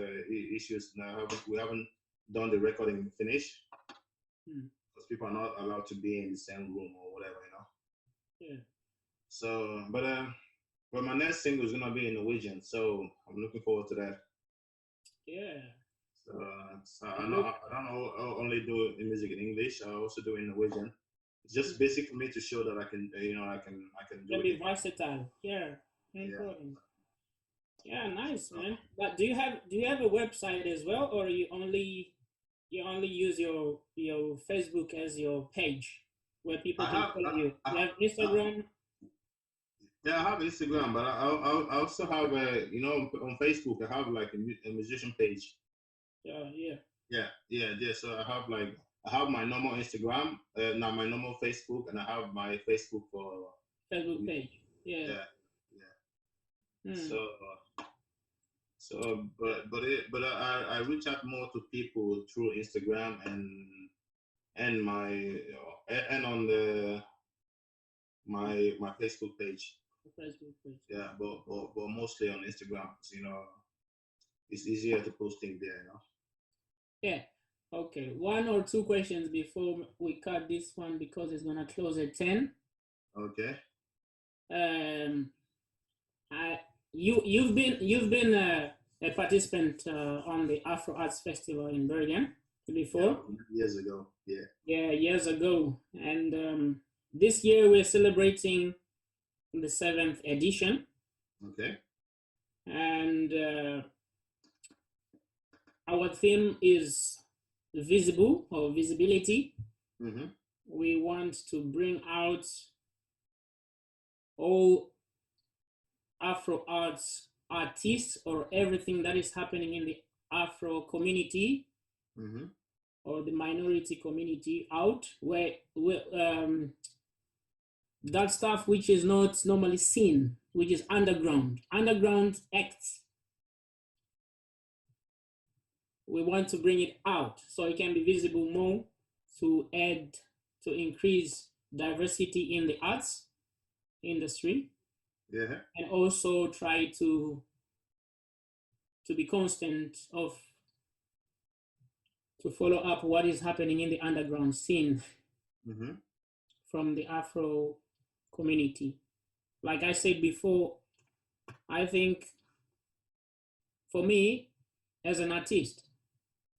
issues, now we haven't done the recording finish Hmm. because people are not allowed to be in the same room or whatever. Yeah. So, but my next single is gonna be in Norwegian, so I'm looking forward to that. Yeah. So And look, I don't know, only do music in English. I also do in Norwegian. It's just basic for me to show that I can, I can do can it be in both. versatile. Yeah. Yeah. Important. Yeah, nice, So man. But do you have a website as well, or you only use your Facebook as your page where people I can have, follow you? You have I, Instagram. yeah, I have Instagram, but I also have on Facebook I have like a musician page. Yeah, yeah. Yeah. So I have my normal Instagram, now my normal Facebook, and I have my Facebook for Facebook music. page. Yeah. Yeah, yeah. Hmm. So but I reach out more to people through Instagram and my and on my Facebook page. Facebook page. Yeah, but mostly on Instagram. 'Cause, it's easier to post things there. Yeah. Okay. One or two questions before we cut this one because it's gonna close at 10. Okay. Um, I you've been a participant on the Afro Arts Festival in Bergen Yeah, before. years ago. Yeah. Yeah, years ago, and this year we're celebrating the seventh edition, Okay. and our theme is visible or visibility. Mm-hmm. We want to bring out all Afro arts artists or everything that is happening in the Afro community Mm-hmm. or the minority community out where that stuff which is not normally seen, which is underground acts. We want to bring it out so it can be visible more to add to increase diversity in the arts industry, Yeah. and also try to be constant of to follow up what is happening in the underground scene Mm-hmm. from the Afro community. Like I said before, I think for me as an artist,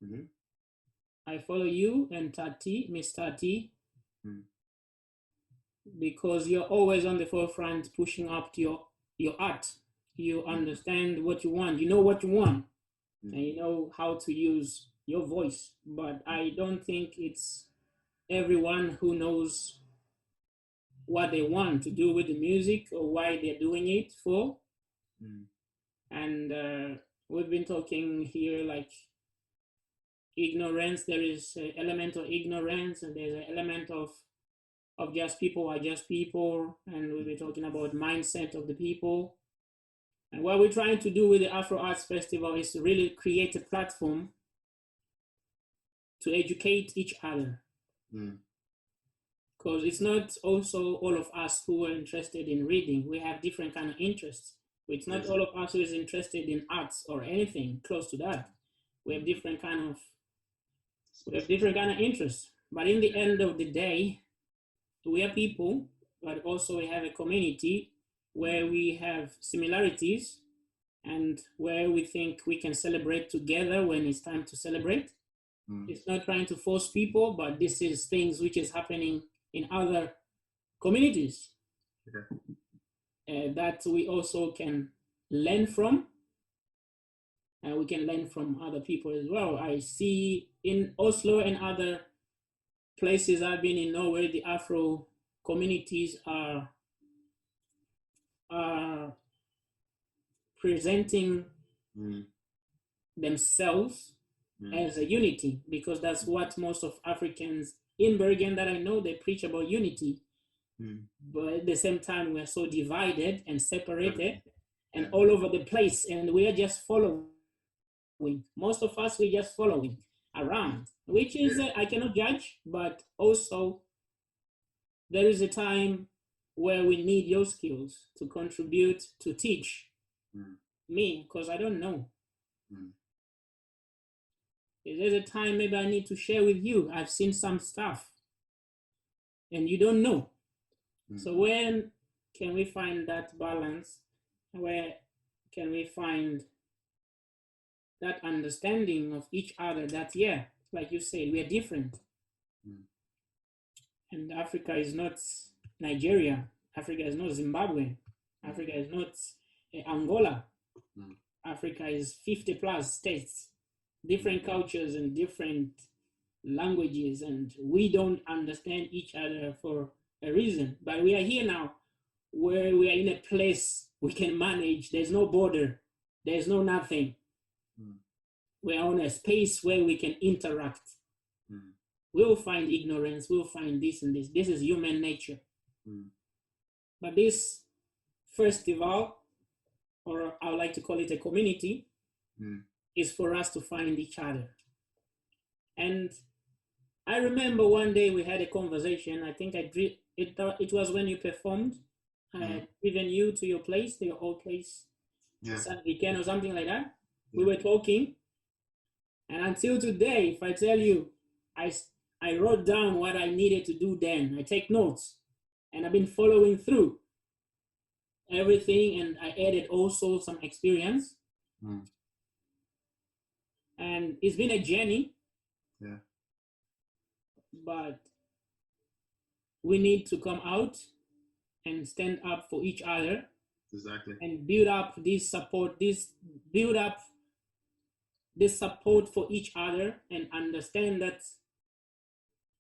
Mm-hmm. I follow you and Tati, Miss Tati, Mm-hmm. because you're always on the forefront pushing up to your art. You understand what you want, you know what you want, and you know how to use your voice. But I don't think it's everyone who knows what they want to do with the music or why they're doing it for. Mm-hmm. And we've been talking here like ignorance. There is an element of ignorance, and there's an element of just people are just people, and we'll be talking about mindset of the people. And what we're trying to do with the Afro Arts Festival is to really create a platform to educate each other. Because it's not also all of us who are interested in reading. We have different kind of interests. It's not all of us who is interested in arts or anything close to that. We have different kind of interests. But in the end of the day, we are people, but also we have a community where we have similarities and where we think we can celebrate together when it's time to celebrate. It's not trying to force people, but this is things which is happening in other communities that we also can learn from. And we can learn from other people as well. I see in Oslo and other places I've been in Norway, the Afro communities are presenting themselves as a unity, because that's what most of Africans in Bergen that I know, they preach about unity. But at the same time, we're so divided and separated and all over the place, and we are just following. Most of us, we just following around, which is, I cannot judge, but also there is a time where we need your skills to contribute, to teach me, because I don't know. There's a time maybe I need to share with you. I've seen some stuff and you don't know. So when can we find that balance? Where can we find that understanding of each other, that, yeah, like you say, we are different. And Africa is not Nigeria. Africa is not Zimbabwe. Africa is not Angola. Africa is 50 plus states, different cultures and different languages, and we don't understand each other for a reason. But we are here now where we are in a place we can manage. There's no border. There's no nothing. We're on a space where we can interact. We'll find ignorance. We'll find this and this. This is human nature. But this festival, or I would like to call it a community, is for us to find each other. And I remember one day we had a conversation. I think it was when you performed. I had driven you to your place, to your old place, San Weekend or something like that. We were talking. And until today, if I tell you, I wrote down what I needed to do then. I take notes. And I've been following through everything. And I added also some experience. And it's been a journey. But we need to come out and stand up for each other. And build up this support, this support for each other, and understand that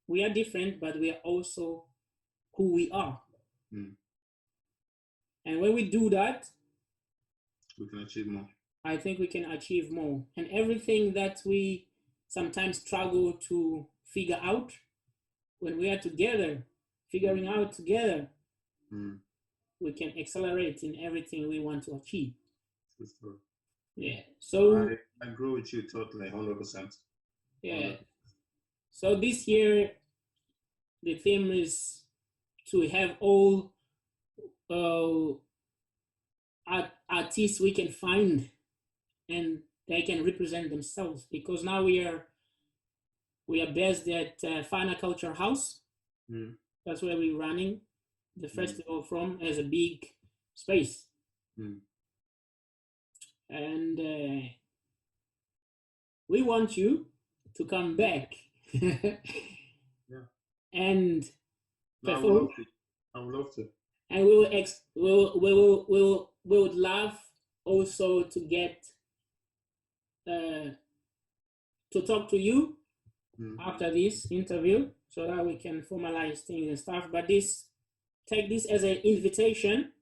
we are different, but we are also who we are. And when we do that, we can achieve more. I think we can achieve more. And everything that we sometimes struggle to figure out, when we are together, figuring out together, we can accelerate in everything we want to achieve. Yeah. So I agree with you totally, 100%. Yeah. So this year, the theme is to have all artists we can find, and they can represent themselves, because now we are based at Fana Culture House. That's where we're running the festival from, as a big space. And we want you to come back and perform. I would love to. And we would love also to get to talk to you after this interview, so that we can formalize things and stuff. But take this as an invitation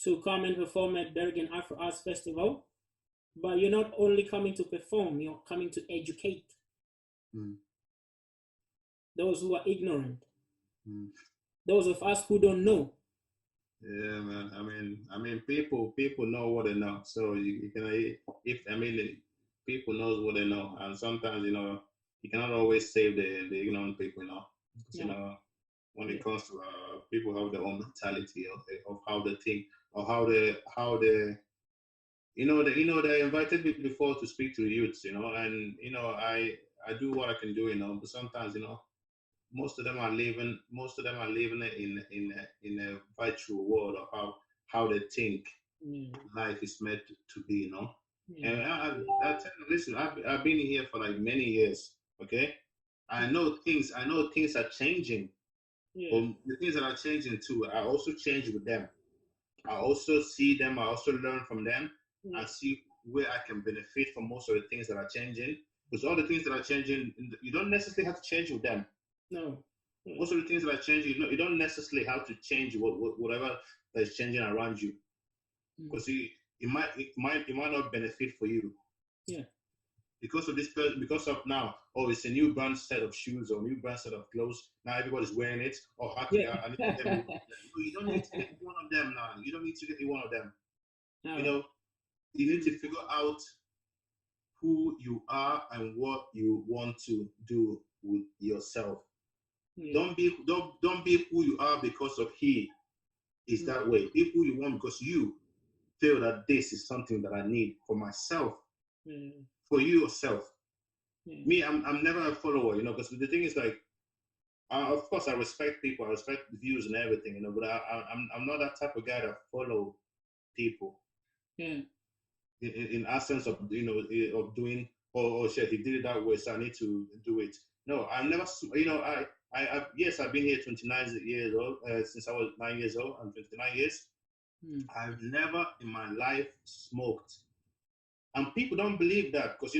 to come and perform at Bergen Afro Arts Festival. but you're not only coming to perform, you're coming to educate Mm. those who are ignorant, Mm. those of us who don't know. Yeah, man. People know what they know. So you can, if I mean, people knows what they know, and sometimes you cannot always save the ignorant people, because Yeah, when yeah, it comes to people have their own mentality of how they think or how they they invited me before to speak to the youths, and I do what I can do, but sometimes most of them are living in a virtual world of how they think yeah, life is meant to be, yeah, And I tell you, listen, I've been here for like many years, okay? I know things are changing, but yeah, the things that are changing too, I also change with them. I also see them, I also learn from them yeah. and see where I can benefit from most of the things that are changing. Because all the things that are changing, you don't necessarily have to change with them. No, yeah, Most of the things that are changing, you don't necessarily have to change whatever that is changing around you. mm, Because it might not benefit for you. yeah, Because of this, because of now, oh, it's a new brand set of shoes or new brand set of clothes. Now everybody's wearing it. Oh, yeah. okay, I need to get me one of them. No, you don't need to get one of them now. You don't need to get me one of them. You No, know, you need to figure out who you are and what you want to do with yourself. yeah, Don't be who you are because of he is mm, that way. Be who you want because you feel that this is something that I need for myself, yeah, for yourself. yeah, Me, I'm never a follower, because the thing is like, of course, I respect people, I respect views and everything, but I'm not that type of guy that follow people yeah, in essence of of doing. Oh shit, he did it that way, so I need to do it. No, I've never. Yes, I've been here 29 years old, since I was 9 years old. I'm 29 years. mm, I've never in my life smoked. And people don't believe that because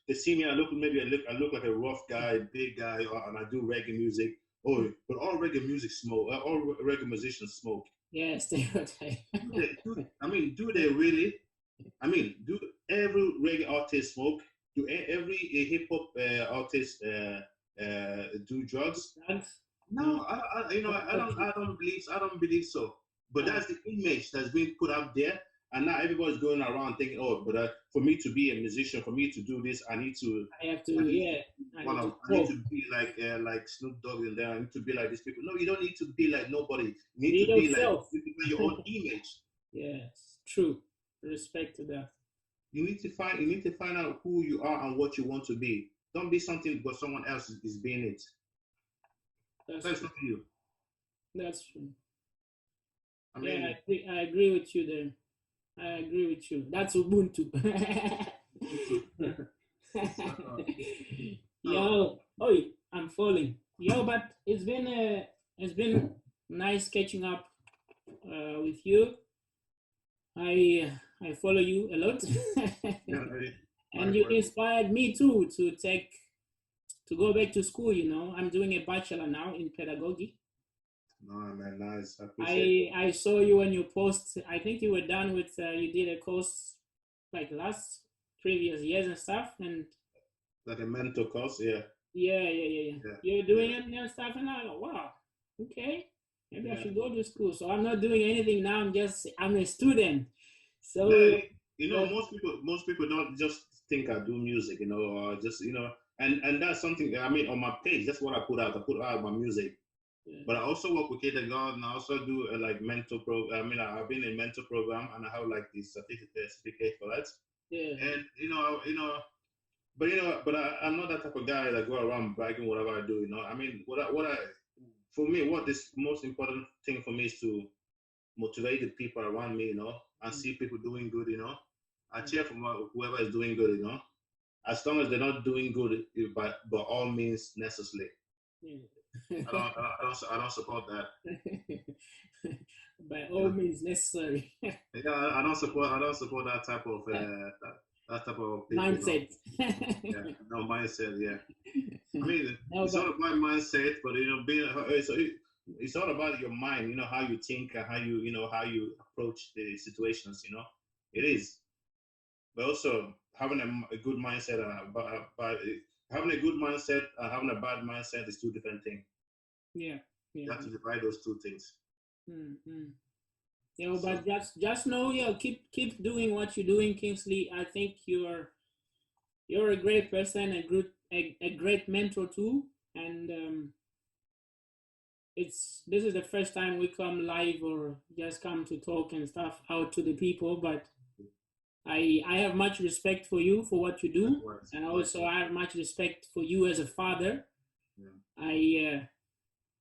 they see me. I look like a rough guy, big guy, and I do reggae music. Oh, but all reggae music smoke. All reggae musicians smoke. yeah, stereotype. Do they really? Do every reggae artist smoke? Do every hip hop artist do drugs? Drugs? No, No, I don't believe so. But no, that's the image that's being put out there, and now everybody's going around thinking, oh, but for me to be a musician, for me to do this, I need to, I have to, I need to yeah, be I one need to of, I need smoke. to be like Snoop Dogg and then I need to be like these people. No, you don't need to be like nobody. You need Be to be like yourself. your own image. Yes, true. Respect to that. You need to find out who you are and what you want to be. Don't be something because someone else is being it. That's That's true. not you. That's true. I Yeah, mean, I agree with you there. I agree with you. That's Ubuntu. so, Yo, oh, I'm falling. Yo, but it's been nice catching up with you. I follow you a lot, yeah, and you likewise. inspired me too to go back to school. I'm doing a bachelor now in pedagogy. No, man, nice. I appreciate it. I saw you when you post. I think you were done with you did a course like last previous years and stuff, and Like a mentor course, yeah, yeah. yeah, You're doing yeah, it and stuff, and I go, wow, okay, maybe I yeah. should go to school. So I'm not doing anything now. I'm a student. Yeah, So that most people don't just think I do music, or just and that's something. On my page, that's what I put out. I put out my music, yeah, but I also work with Kid and God, and I also do like mentor program. I've been in mentor program, and I have like the certificate for that. yeah, And I'm not that type of guy that go around bragging whatever I do. What I for me, what is most important thing for me is to motivate the people around me, and mm, see people doing good. I mm, cheer for whoever is doing good. As long as they're not doing good, by all means necessarily. yeah. I don't support that. By You all know, means necessary. yeah, I don't support that type of that type of people. Mindset. Yeah, no mindset. Yeah, I mean, No, it's all but about mindset, but being it's all about your mind. How you think and how you approach the situations. It is. but also having a good mindset and having a good mindset and having a bad mindset is two different things. Yeah, yeah. You have to divide those two things. Mm-hmm. Yeah, but just know, yeah, keep doing what you're doing, Kingsley. I think you're a great person, a great mentor too, and this is the first time we come live or just come to talk and stuff out to the people, but I have much respect for you for what you do, and also I have much respect for you as a father. Yeah.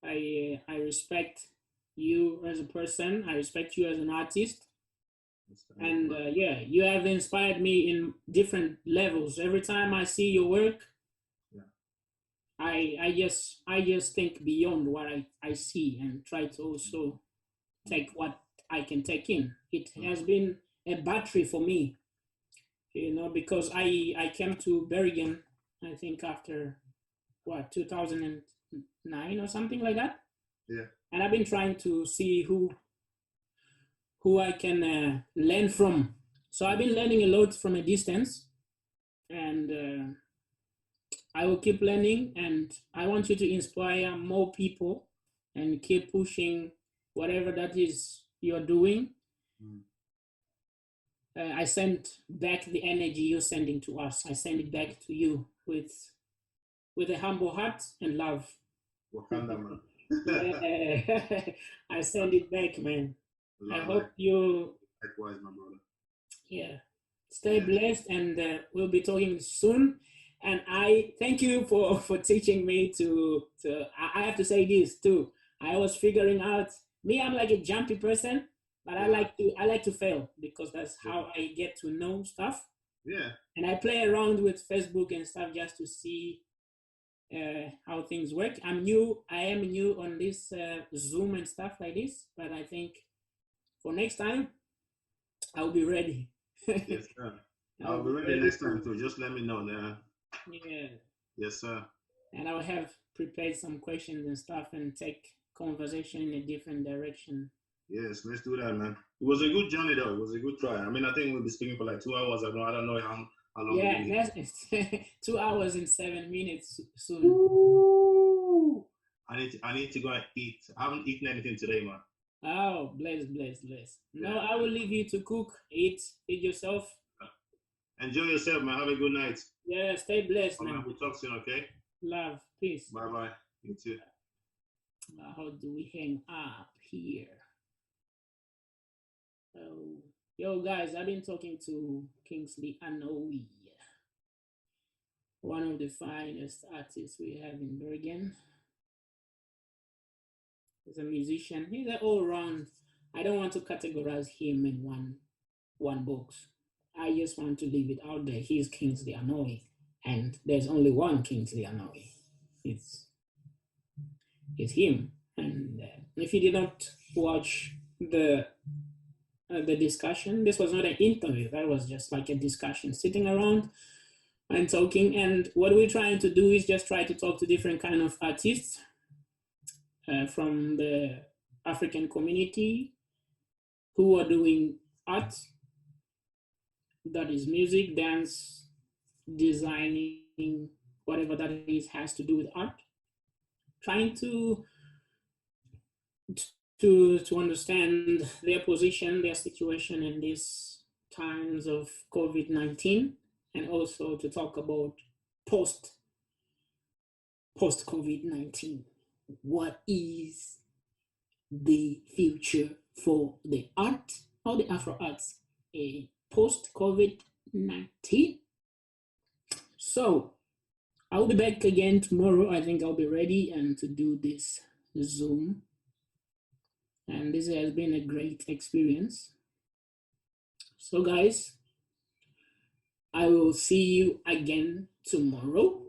I respect you as a person. I respect you as an artist, and yeah, you have inspired me in different levels. Every time I see your work, I just think beyond what I see and try to also take what I can take in. It has been a battery for me, because I came to Bergen, I think after what 2009 or something like that. Yeah. And I've been trying to see who I can learn from. So I've been learning a lot from a distance, and I will keep learning, and I want you to inspire more people and keep pushing whatever that is you're doing. I send back the energy you're sending to us. I send it back to you with a humble heart and love. Wakanda, man. Yeah. I send it back, man. I hope you. Likewise, my brother. Yeah. Stay blessed, and we'll be talking soon. And I thank you for teaching me to. I have to say this too. I was figuring out me. I'm like a jumpy person, but I like to fail because that's how I get to know stuff. Yeah. And I play around with Facebook and stuff just to see how things work. I am new on this Zoom and stuff like this, but I think for next time I'll be ready. Yes, sir. I'll be ready next time too. Just let me know now. Yeah. Yes, sir. And I'll have prepared some questions and stuff and take conversation in a different direction. Yes, let's do that, man. It was a good journey though. It was a good try. I mean, I think we'll be speaking for like 2 hours. I don't know how long. Yeah, that's 2 hours and 7 minutes soon. Ooh. I need to go and eat. I haven't eaten anything today, man. Oh, bless. No, I will leave you to cook. Eat yourself. Enjoy yourself, man. Have a good night. Yeah, stay blessed, man. We'll talk soon, okay? Love, peace. Bye. You too. How do we hang up here? Oh, yo, guys, I've been talking to Kingsley Anowi, one of the finest artists we have in Bergen. He's a musician. He's an all-round. I don't want to categorize him in one box. I just want to leave it out there. He's Kingsley Anowi, and there's only one Kingsley Anowi. It's him. And if you did not watch the discussion, this was not an interview. That was just like a discussion, sitting around and talking. And what we're trying to do is just try to talk to different kind of artists from the African community who are doing art, that is music, dance, designing, whatever that is has to do with art. Trying to understand their position, their situation in these times of COVID-19, and also to talk about post COVID-19. What is the future for the art or the Afro arts post COVID-19? So I'll be back again tomorrow. I think I'll be ready and to do this Zoom. And this has been a great experience. So guys, I will see you again tomorrow.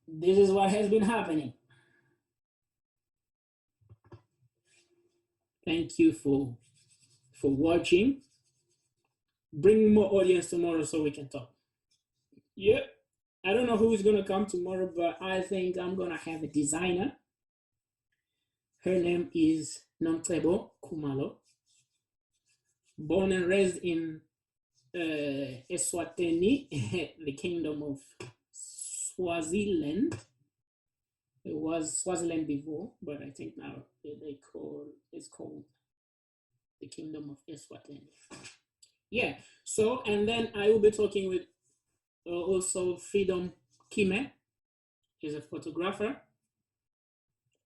This is what has been happening. Thank you for watching. Bring more audience tomorrow so we can talk. Yeah, I don't know who's gonna come tomorrow, but I think I'm gonna have a designer. Her name is Nomtrebo Kumalo. born and raised in Eswatini, the Kingdom of Swaziland. It was Swaziland before, but I think now it's called the Kingdom of Eswatini. Yeah. So, and then I will be talking with also Freedom Kime. He's a photographer,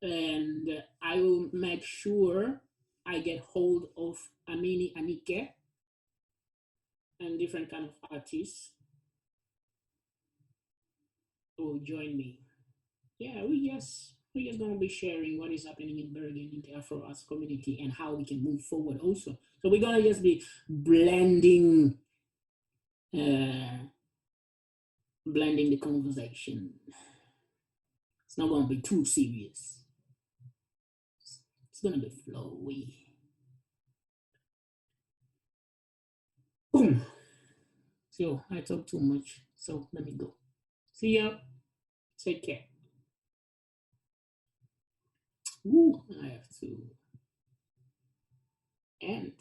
and I will make sure I get hold of Amini Anike and different kind of artists who will join me. Yeah, we just gonna be sharing what is happening in Bergen in the Afro arts community and how we can move forward also. So we're gonna just be blending blending the conversation. It's not gonna be too serious. It's gonna be flowy. Boom. So I talk too much. So let me go. See ya. Take care. Ooh, I have to end.